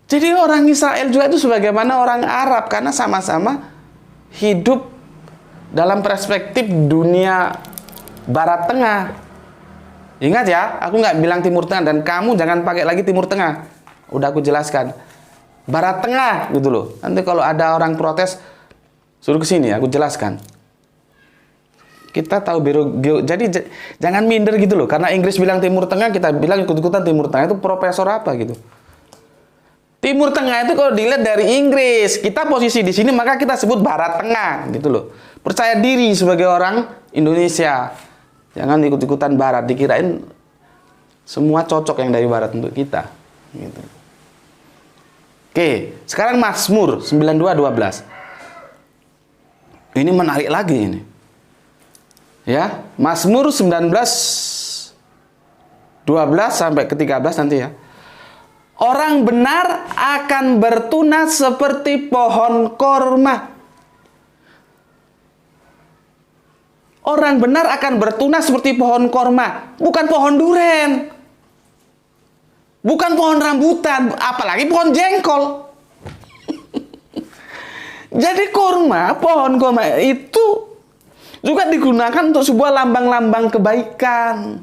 Jadi orang Israel juga itu sebagaimana orang Arab, karena sama-sama hidup dalam perspektif dunia Barat Tengah. Ingat ya, aku nggak bilang Timur Tengah, dan kamu jangan pakai lagi Timur Tengah. Udah aku jelaskan. Barat Tengah gitu loh. Nanti kalau ada orang protes, suruh ke sini, aku jelaskan. Kita tahu jadi jangan minder gitu loh. Karena Inggris bilang Timur Tengah, kita bilang ikut-ikutan Timur Tengah. Itu profesor apa gitu? Timur Tengah itu kalau dilihat dari Inggris, kita posisi di sini maka kita sebut Barat Tengah gitu loh. Percaya diri sebagai orang Indonesia. Jangan ikut-ikutan Barat, dikirain semua cocok yang dari Barat untuk kita. Gitu. Oke, sekarang Mazmur 92:12. Ini menarik lagi ini. Ya, Mazmur 19:12 sampai ke 13 nanti ya. Orang benar akan bertunas seperti pohon korma. Orang benar akan bertunas seperti pohon korma, bukan pohon duren. Bukan pohon rambutan, apalagi pohon jengkol. Jadi pohon korma itu juga digunakan untuk sebuah lambang-lambang kebaikan.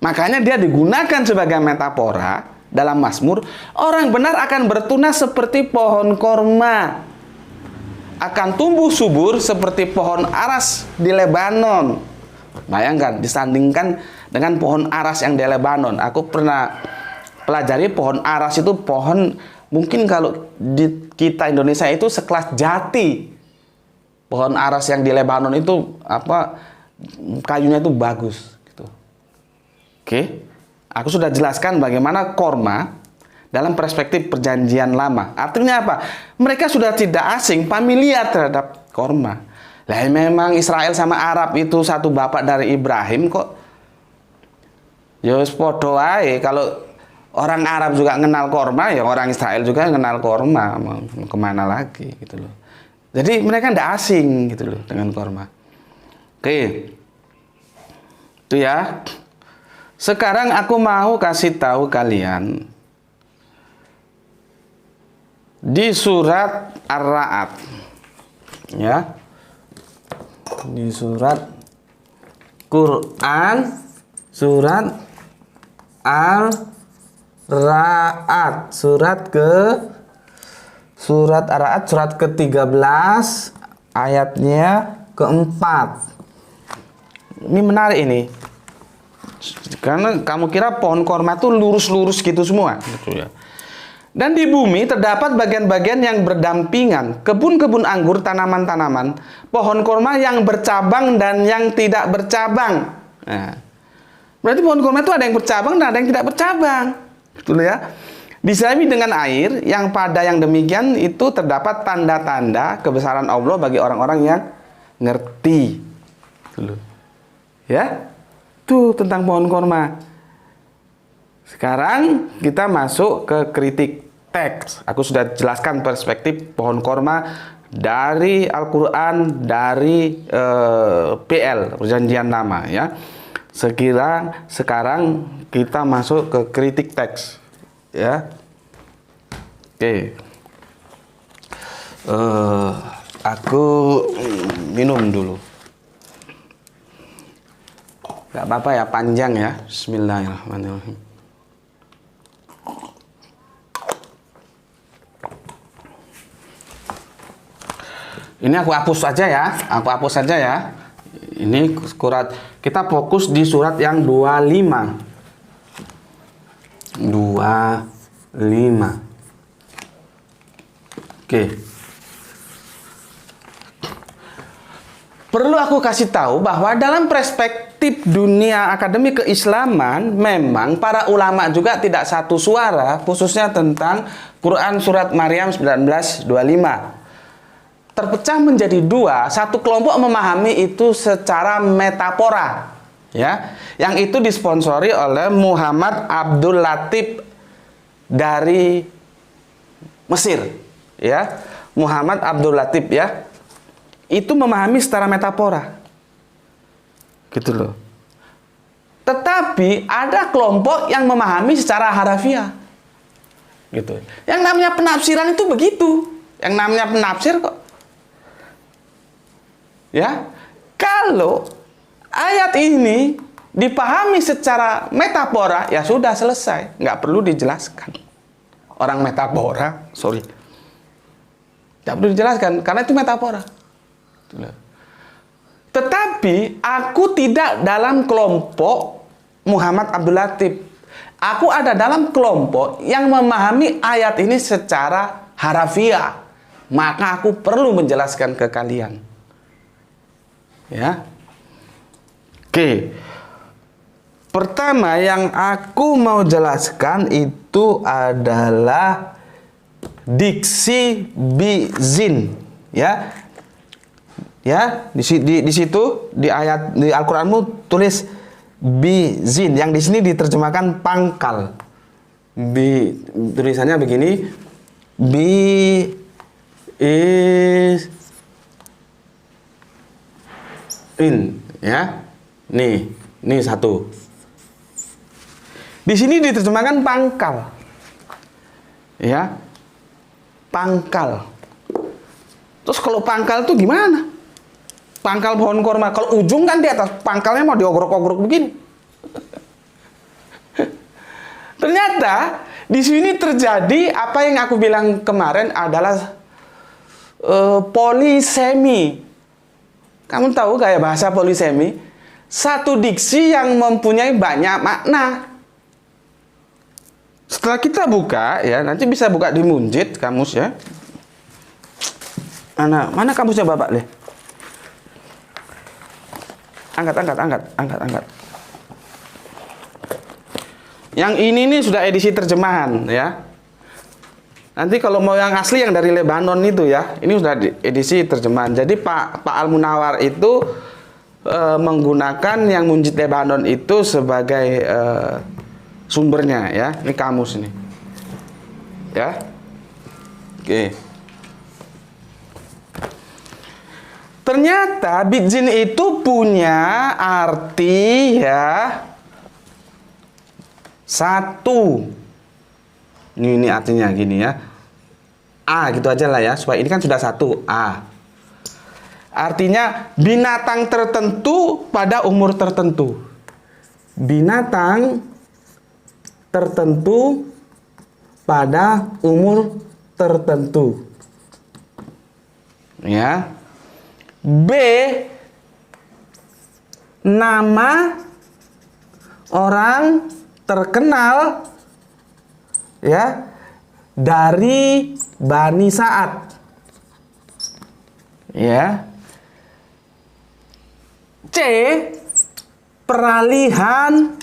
Makanya dia digunakan sebagai metafora dalam Mazmur. Orang benar akan bertunas seperti pohon korma, akan tumbuh subur seperti pohon aras di Lebanon. Bayangkan, disandingkan dengan pohon aras yang di Lebanon. Aku pernah pelajari pohon aras itu pohon, mungkin kalau di kita Indonesia itu sekelas jati. Pohon aras yang di Lebanon itu kayunya itu bagus gitu. Oke. Aku sudah jelaskan bagaimana korma dalam perspektif perjanjian lama. Artinya apa? Mereka sudah tidak asing, familiar terhadap korma. Lah memang Israel sama Arab itu satu bapak dari Ibrahim kok. Ya wis padha wae, kalau orang Arab juga kenal korma, ya orang Israel juga kenal korma. Mau kemana lagi gitu loh. Jadi mereka tidak asing gitu loh dengan korma. Oke. Itu ya. Sekarang aku mau kasih tahu kalian di surat Ar-Ra'd. Ya. Di surat Quran, surat Ar-Ra'd, surat Ar-Ra'd, surat ke-13 ayatnya ke-4. Ini menarik ini. Karena kamu kira pohon korma itu lurus-lurus gitu semua gitu ya. Dan di bumi terdapat bagian-bagian yang berdampingan, kebun-kebun anggur, tanaman-tanaman, pohon korma yang bercabang dan yang tidak bercabang. Nah, berarti pohon korma itu ada yang bercabang dan ada yang tidak bercabang. Betul ya? Disirami dengan air yang pada yang demikian itu terdapat tanda-tanda kebesaran Allah bagi orang-orang yang ngerti. Betul. Ya? Itu tentang pohon korma. Sekarang kita masuk ke kritik teks. Aku sudah jelaskan perspektif pohon korma dari Al-Quran, dari PL, Perjanjian Lama ya. Sekarang kita masuk ke kritik teks ya. Oke. Aku minum dulu. Gak apa-apa ya, panjang ya. Bismillahirrahmanirrahim. Ini aku hapus saja ya. Ini surat, kita fokus di surat yang 25. Oke. Perlu aku kasih tahu bahwa dalam perspektif dunia akademik keislaman, memang para ulama juga tidak satu suara, khususnya tentang Quran surat Maryam 19:25. Terpecah menjadi dua. Satu kelompok memahami itu secara metafora, ya, yang itu disponsori oleh Muhammad Abdul Latif dari Mesir, ya. Muhammad Abdul Latif ya, itu memahami secara metafora, gitu loh. Tetapi ada kelompok yang memahami secara harafiah, gitu. Yang namanya penafsiran itu begitu. Yang namanya penafsir kok. Ya, kalau ayat ini dipahami secara metafora, ya sudah selesai, nggak perlu dijelaskan. Orang metafora, nggak perlu dijelaskan karena itu metafora. Tetapi aku tidak dalam kelompok Muhammad Abdul Latif. Aku ada dalam kelompok yang memahami ayat ini secara harafiah. Maka aku perlu menjelaskan ke kalian. Ya. Oke. Pertama yang aku mau jelaskan itu adalah diksi bizin. Ya. Ya, di situ di ayat di Al-Qur'anmu tulis bizin, yang di sini diterjemahkan pangkal. Tulisannya begini, bi is in, ya. Nih satu. Di sini diterjemahkan pangkal. Ya. Pangkal. Terus kalau pangkal itu gimana? Pangkal pohon korma, kalau ujung kan di atas, pangkalnya mau diogrok-ogrok begini. Ternyata di sini terjadi apa yang aku bilang kemarin adalah polisemi. Kamu tahu gaya bahasa polisemi? Satu diksi yang mempunyai banyak makna. Setelah kita buka, ya nanti bisa buka di Munjid kamus ya. Mana kamusnya Bapak deh? Angkat. Yang ini nih sudah edisi terjemahan ya. Nanti kalau mau yang asli yang dari Lebanon itu ya, ini sudah edisi terjemahan. Jadi Pak Al-Munawar itu menggunakan yang Munjid Lebanon itu sebagai sumbernya ya. Ini kamus ini. Ya. Oke. Ternyata bizin itu punya arti ya satu. Ini artinya gini ya. A gitu aja lah ya, supaya ini kan sudah satu A. Artinya binatang tertentu pada umur tertentu. Binatang tertentu pada umur tertentu. Ya. B, nama orang terkenal ya dari Bani Sa'ad. Ya. C, peralihan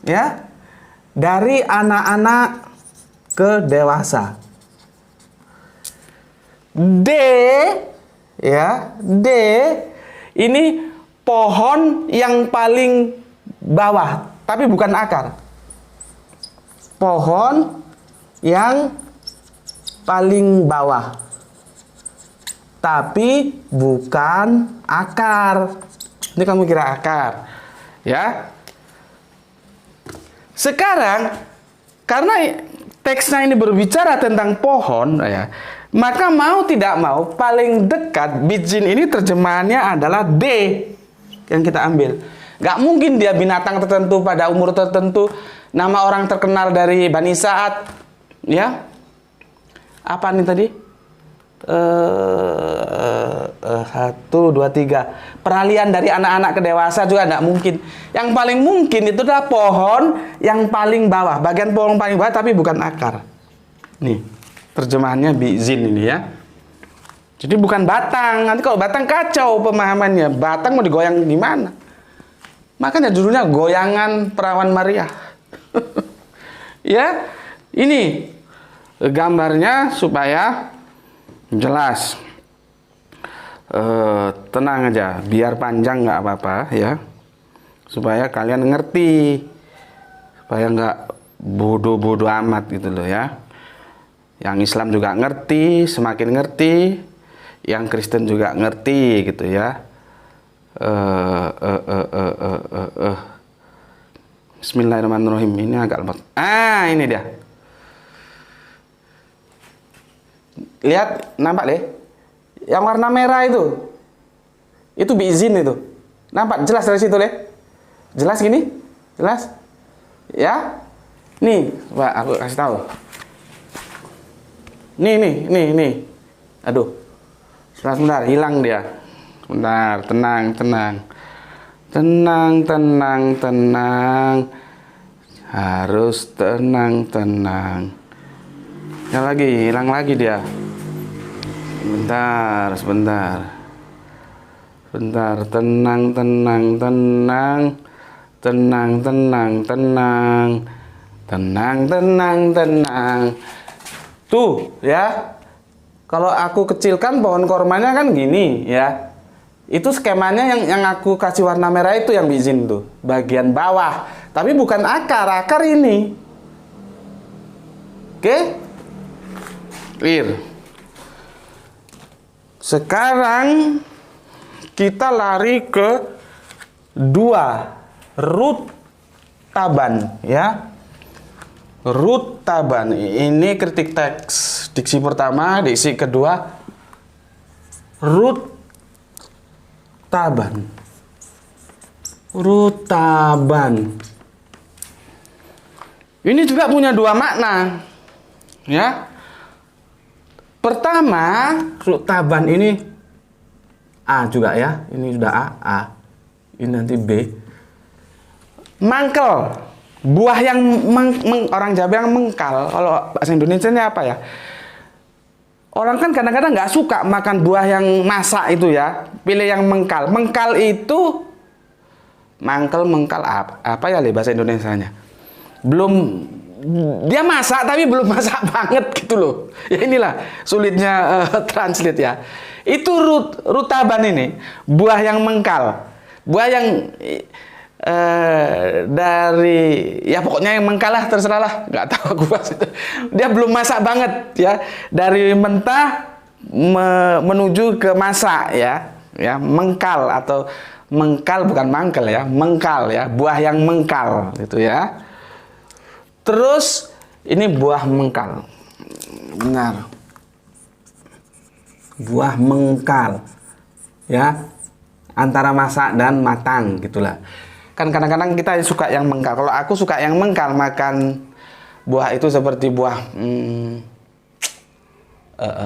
ya dari anak-anak ke dewasa. D, ya, D ini pohon yang paling bawah, tapi bukan akar. Pohon yang paling bawah, tapi bukan akar. Ini kamu kira akar, ya. Sekarang karena teksnya ini berbicara tentang pohon, ya. Maka mau tidak mau paling dekat bizin ini terjemahannya adalah D yang kita ambil. Gak mungkin dia binatang tertentu pada umur tertentu, nama orang terkenal dari Bani Sa'ad, ya. Apa nih tadi? 1, 2, 3. Peralihan dari anak-anak ke dewasa juga gak mungkin. Yang paling mungkin itu adalah pohon yang paling bawah, bagian pohon paling bawah tapi bukan akar. Nih. Terjemahannya bizin ini ya. Jadi bukan batang. Nanti kalau batang kacau pemahamannya. Batang mau digoyang gimana? Makanya judulnya Goyangan Perawan Maria. Ya. Ini gambarnya supaya jelas. Tenang aja. Biar panjang nggak apa-apa ya. Supaya kalian ngerti. Supaya nggak bodoh-bodoh amat gitu loh ya. Yang Islam juga ngerti, semakin ngerti, yang Kristen juga ngerti gitu ya. Bismillahirrahmanirrahim. Ini agak lemot. Ini dia. Lihat, nampak deh. Yang warna merah itu bizin itu. Nampak jelas dari situ deh. Jelas gini? Jelas? Ya? Nih, Pak, aku kasih tahu. Nih. Aduh. Sebentar, hilang dia. Bentar, tenang, tenang. Tenang, tenang, tenang. Harus tenang, tenang. Hilang lagi dia. Bentar, sebentar. Bentar, tenang, tenang, tenang. Tenang, tenang, tenang. Tenang, tenang, tenang. Tuh, ya. Kalau aku kecilkan pohon kormanya kan gini, ya. Itu skemanya yang aku kasih warna merah itu yang bizin tuh, bagian bawah. Tapi bukan akar ini. Oke? Clear. Sekarang kita lari ke 2, root taban, ya. Root taban. Ini kritik teks diksi pertama, diksi kedua. Root taban. Root taban. Ini juga punya 2 makna. Ya. Pertama, root taban ini A juga ya. Ini sudah A. Ini nanti B. Mangkel. Buah yang orang Jawa bilang mengkal. Kalau bahasa Indonesia ini apa ya? Orang kan kadang-kadang nggak suka makan buah yang masak itu ya. Pilih yang mengkal. Mengkal itu mengkal apa ya bahasa Indonesianya? Belum, dia masak tapi belum masak banget gitu loh. Ya inilah sulitnya translate ya. Itu rutaban ini, buah yang mengkal. Buah yang dari ya pokoknya yang mengkalah, terserah lah, nggak tahu aku pas itu. Dia belum masak banget ya, dari mentah menuju ke masak ya mengkal atau mengkal, bukan mangkel ya, mengkal ya, buah yang mengkal gitu ya. Terus ini buah mengkal, benar, buah mengkal ya, antara masak dan matang gitulah. Kan kadang-kadang kita suka yang mengkal. Kalau aku suka yang mengkal, makan buah itu seperti buah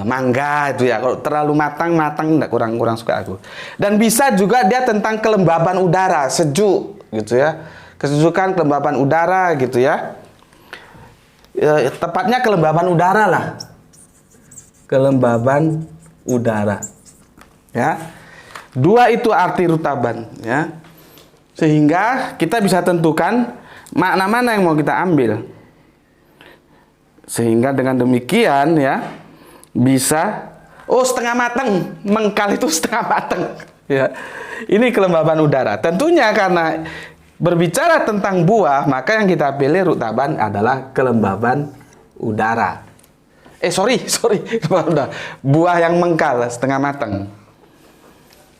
mangga itu ya. Kalau terlalu matang enggak, kurang suka aku. Dan bisa juga dia tentang kelembaban udara, sejuk gitu ya. Kesejukan kelembaban udara gitu ya. Tepatnya kelembaban udara lah. Kelembaban udara. Ya. 2 itu arti rutaban ya. Sehingga kita bisa tentukan makna mana yang mau kita ambil. Sehingga dengan demikian ya bisa, oh setengah matang, mengkal itu setengah matang ya. Ini kelembaban udara. Tentunya karena berbicara tentang buah, maka yang kita pilih rutaban adalah kelembaban udara. Sorry, buah yang mengkal setengah matang.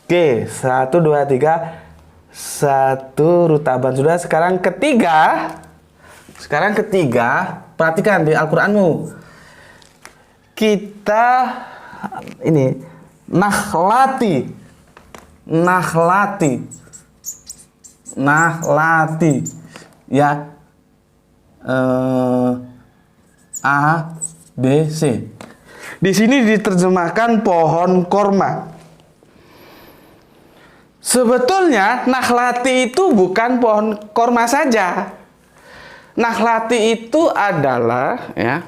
Oke, 1, 2, 3. 1 rutaban sudah. Sekarang ketiga, perhatikan di Al-Qur'anmu. Kita ini nakhlati ya, A, B, C. Di sini diterjemahkan pohon korma. Sebetulnya nakhlati itu bukan pohon korma saja. Nakhlati itu adalah ya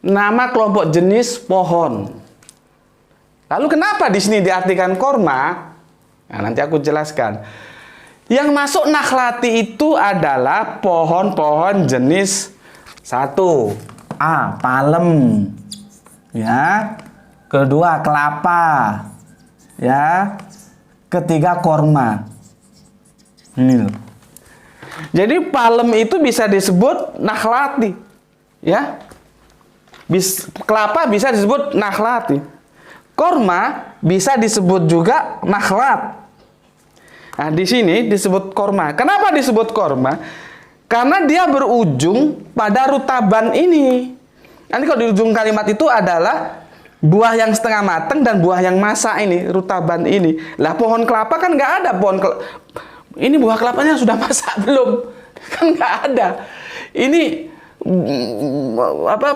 nama kelompok jenis pohon. Lalu kenapa di sini diartikan korma? Nah, nanti aku jelaskan. Yang masuk nakhlati itu adalah pohon-pohon jenis 1. A. Palem. Ya. Kedua, kelapa. Ya. Ketiga, korma. Ini loh. Jadi palem itu bisa disebut nakhlati. Ya. Kelapa bisa disebut nakhlati. Korma bisa disebut juga nakhlat. Nah, di sini disebut korma. Kenapa disebut korma? Karena dia berujung pada rutaban ini. Nanti kalau di ujung kalimat itu adalah buah yang setengah matang dan buah yang masak ini, rutaban ini. Lah pohon kelapa kan nggak ada ini buah kelapanya sudah masak belum? Kan nggak ada. Ini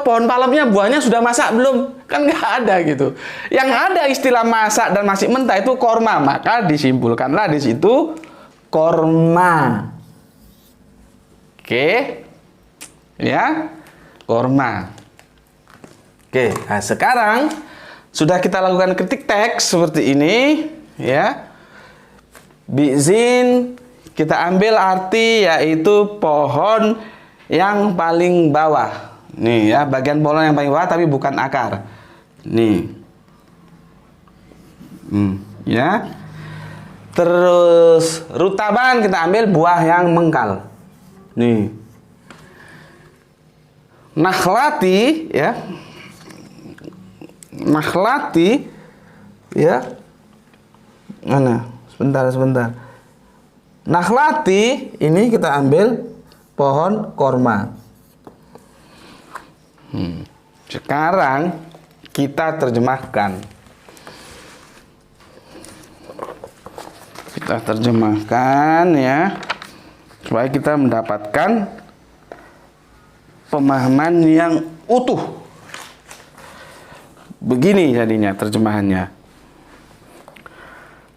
pohon palemnya buahnya sudah masak belum? Kan nggak ada gitu. Yang ada istilah masak dan masih mentah itu korma. Maka disimpulkanlah di situ korma. Oke. Ya. Korma. Oke, nah sekarang sudah kita lakukan ketik teks seperti ini, ya. Bizin kita ambil arti yaitu pohon yang paling bawah. Nih ya, bagian pohon yang paling bawah tapi bukan akar. Nih. Ya. Terus rutaban kita ambil buah yang mengkal. Nih. Nakhlati ya. Nakhlati ya. Mana? Sebentar. Nakhlati ini kita ambil pohon korma. Sekarang kita terjemahkan. Kita terjemahkan ya, supaya kita mendapatkan pemahaman yang utuh. Begini jadinya terjemahannya.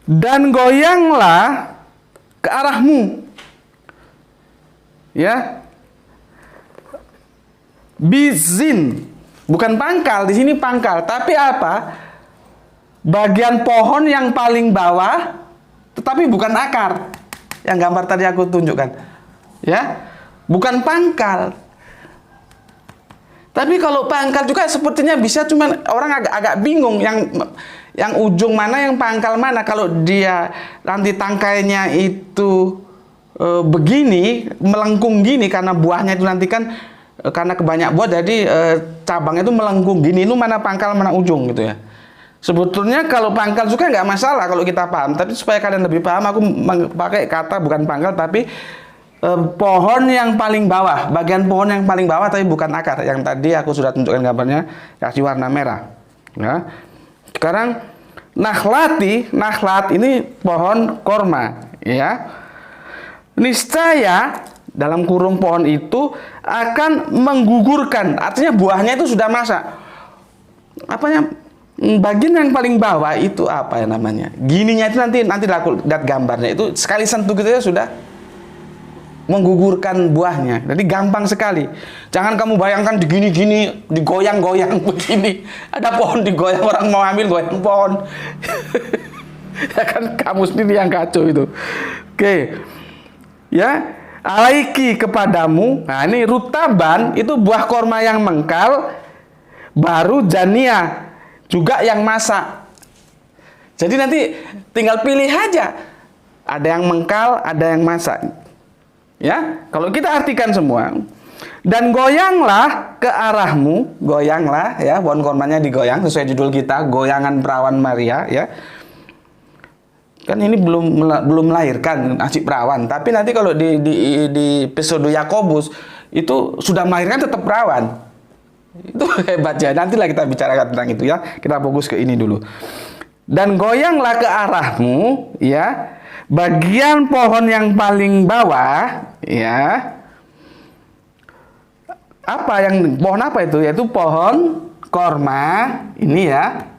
Dan goyanglah ke arahmu. Ya. Bizin, bukan pangkal, di sini pangkal, tapi apa? Bagian pohon yang paling bawah, tetapi bukan akar. Yang gambar tadi aku tunjukkan. Ya. Bukan pangkal. Tapi kalau pangkal juga sepertinya bisa, cuman orang agak bingung yang ujung mana, yang pangkal mana. Kalau dia nanti tangkainya itu begini, melengkung gini karena buahnya itu nanti kan karena kebanyak buah jadi cabangnya itu melengkung gini, itu mana pangkal mana ujung gitu ya. Sebetulnya kalau pangkal juga nggak masalah kalau kita paham, tapi supaya kalian lebih paham aku pakai kata bukan pangkal tapi pohon yang paling bawah, bagian pohon yang paling bawah tapi bukan akar. Yang tadi aku sudah tunjukkan gambarnya, kasih warna merah. Ya. Sekarang nakhlat ini pohon korma, ya. Niscaya dalam kurung pohon itu akan menggugurkan, artinya buahnya itu sudah masak. Apanya? Bagian yang paling bawah itu apa ya namanya? Gininya itu nanti lihat gambarnya itu sekali sentuh gitu ya sudah menggugurkan buahnya. Jadi gampang sekali. Jangan kamu bayangkan digini-gini, digoyang-goyang begini. Ada pohon digoyang, orang mau ambil goyang pohon. Ya kan kamu sendiri yang kacau itu. Oke. Ya, alaiki kepadamu. Nah, ini rutaban itu buah korma yang mengkal, baru jania juga yang masak. Jadi nanti tinggal pilih aja. Ada yang mengkal, ada yang masak. Ya, kalau kita artikan semua. Dan goyanglah ke arahmu, goyanglah ya, pohon kormanya digoyang sesuai judul kita, goyangan perawan Maria ya. Kan ini belum melahirkan asyik perawan, tapi nanti kalau di episode Yakobus itu sudah melahirkan tetap perawan. Itu hebat ya. Nantilah kita bicarakan tentang itu ya. Kita fokus ke ini dulu. Dan goyanglah ke arahmu ya, bagian pohon yang paling bawah ya. Pohon apa itu? Yaitu pohon korma ini ya.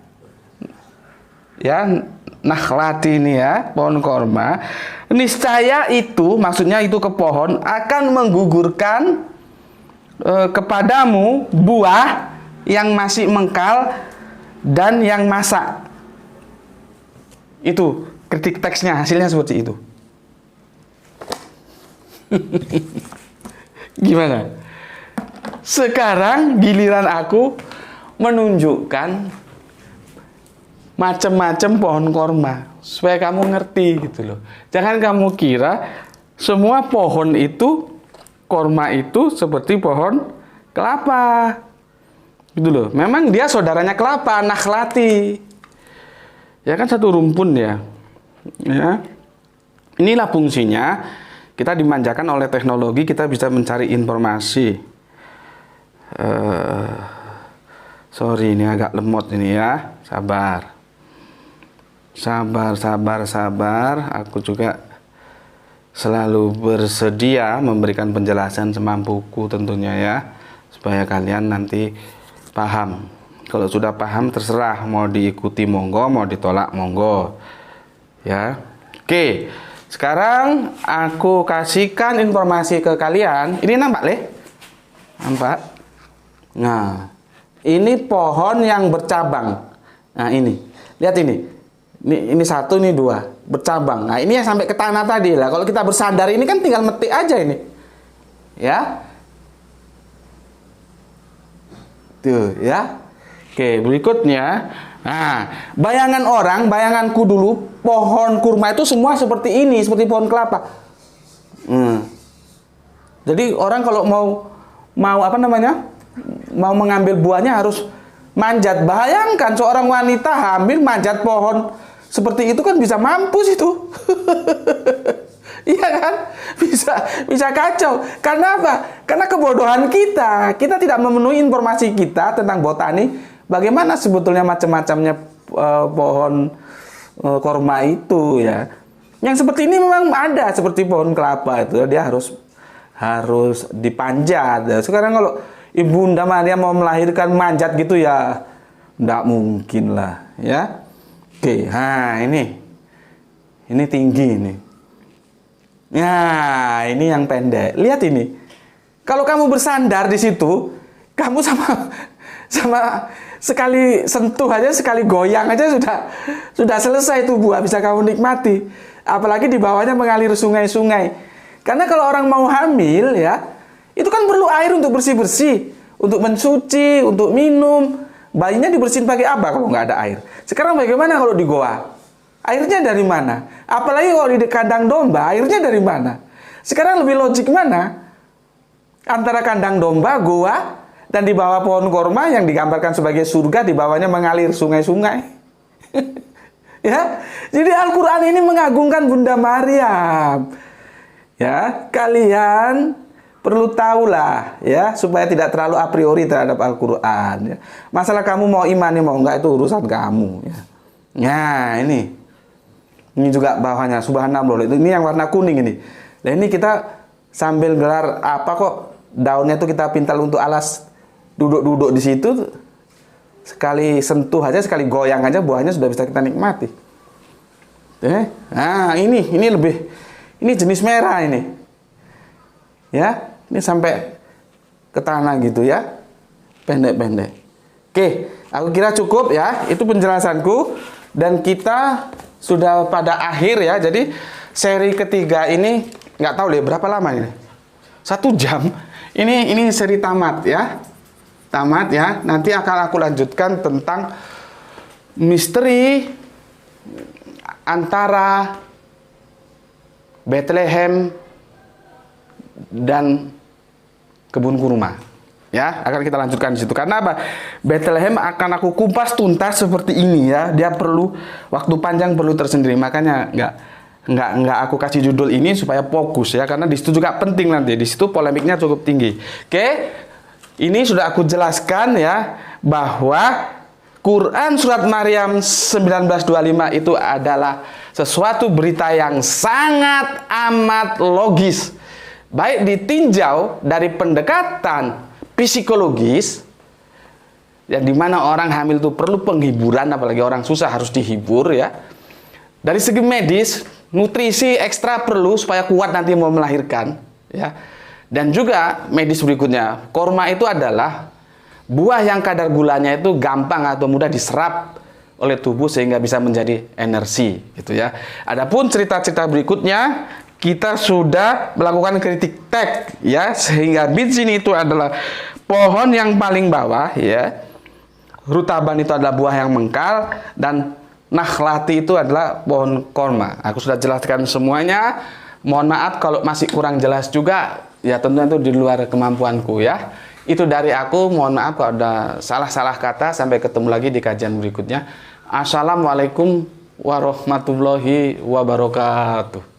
Ya, nakhlati ini ya, pohon korma. Niscaya itu, maksudnya itu ke pohon akan menggugurkan kepadamu buah yang masih mengkal dan yang masak. Itu ketik teksnya, hasilnya seperti itu. Gimana? Sekarang giliran aku menunjukkan macam-macam pohon korma supaya kamu ngerti gitu loh. Jangan kamu kira semua pohon itu korma itu seperti pohon kelapa. Gitu loh. Memang dia saudaranya kelapa, nakhlati. Ya kan satu rumpun ya. Ya. Inilah fungsinya. Kita dimanjakan oleh teknologi, kita bisa mencari informasi. Sorry, ini agak lemot ini ya. Sabar. Aku juga selalu bersedia memberikan penjelasan semampuku tentunya ya. supaya kalian nanti paham. Kalau sudah paham terserah, mau diikuti monggo, mau ditolak monggo. Ya. Oke. Sekarang aku kasihkan informasi ke kalian. Ini nampak, Le? Nampak? Nah, ini pohon yang bercabang. Nah, ini. Lihat ini. Ini satu, ini dua. Bercabang. Nah, ini yang sampai ke tanah tadi lah. Kalau kita bersandar ini kan tinggal metik aja ini. Ya. Tuh, ya. Oke, berikutnya. Nah, bayanganku dulu, pohon kurma itu semua seperti ini, seperti pohon kelapa. Jadi orang kalau mau apa namanya, mau mengambil buahnya harus manjat. Bayangkan seorang wanita hamil manjat pohon seperti itu kan bisa mampus itu. Iya kan? Bisa kacau. Karena apa? Karena kebodohan kita. Kita tidak memenuhi informasi kita tentang botani. Bagaimana sebetulnya macam-macamnya pohon korma itu ya. Yang seperti ini memang ada, seperti pohon kelapa itu dia harus dipanjat. Sekarang kalau Ibunda Maria mau melahirkan manjat gitu ya, enggak mungkin lah ya. Oke, nah ini tinggi ini. Nah, ini yang pendek. Lihat ini. Kalau kamu bersandar di situ, kamu sama sekali sentuh aja, sekali goyang aja sudah selesai tuh buah, bisa kamu nikmati. Apalagi di bawahnya mengalir sungai-sungai. Karena kalau orang mau hamil ya, itu kan perlu air untuk bersih-bersih, untuk mencuci, untuk minum. Bayinya dibersihin pakai apa kalau nggak ada air? Sekarang bagaimana kalau di goa? Airnya dari mana? Apalagi kalau di kandang domba, airnya dari mana? Sekarang lebih logik mana? Antara kandang domba, goa, dan di bawah pohon korma yang digambarkan sebagai surga, di bawahnya mengalir sungai-sungai. Ya, jadi Al-Quran ini mengagungkan Bunda Maryam. Ya, kalian perlu tahulah ya, supaya tidak terlalu a priori terhadap Al-Quran. Ya. Masalah kamu mau imani mau enggak itu urusan kamu. Ya, nah ini juga bawahnya Subhanallah. Ini yang warna kuning ini. Nah ini kita sambil gelar apa kok daunnya itu kita pintal untuk alas. Duduk-duduk di situ, sekali sentuh aja, sekali goyang aja, buahnya sudah bisa kita nikmati. Nah, ini jenis merah ini. Ya, ini sampai ke tanah gitu ya. Pendek-pendek. Oke, aku kira cukup ya. Itu penjelasanku. Dan kita sudah pada akhir ya. Jadi, seri ketiga ini, nggak tahu deh berapa lama ini. 1 jam. Ini seri tamat ya. Tamat ya, nanti akan aku lanjutkan tentang misteri antara Bethlehem dan kebun kurma. Ya, akan kita lanjutkan di situ. Karena apa? Bethlehem akan aku kupas tuntas seperti ini ya. Dia perlu waktu panjang, perlu tersendiri. Makanya nggak aku kasih judul ini supaya fokus ya. Karena di situ juga penting nanti. Di situ polemiknya cukup tinggi. Oke. Ini sudah aku jelaskan ya, bahwa Quran Surat Maryam 1925 itu adalah sesuatu berita yang sangat amat logis. Baik ditinjau dari pendekatan psikologis, yang dimana orang hamil itu perlu penghiburan, apalagi orang susah harus dihibur ya. Dari segi medis, nutrisi ekstra perlu supaya kuat nanti mau melahirkan ya. Dan juga medis berikutnya, korma itu adalah buah yang kadar gulanya itu gampang atau mudah diserap oleh tubuh sehingga bisa menjadi energi gitu ya. Adapun cerita-cerita berikutnya kita sudah melakukan kritik teks ya, sehingga biji itu adalah pohon yang paling bawah ya. Rutaban itu adalah buah yang mengkal dan nakhlati itu adalah pohon korma. Aku sudah jelaskan semuanya. Mohon maaf kalau masih kurang jelas juga. Ya tentunya itu di luar kemampuanku ya. Itu dari aku, mohon maaf kalau ada salah-salah kata. Sampai ketemu lagi di kajian berikutnya. Assalamualaikum warahmatullahi wabarakatuh.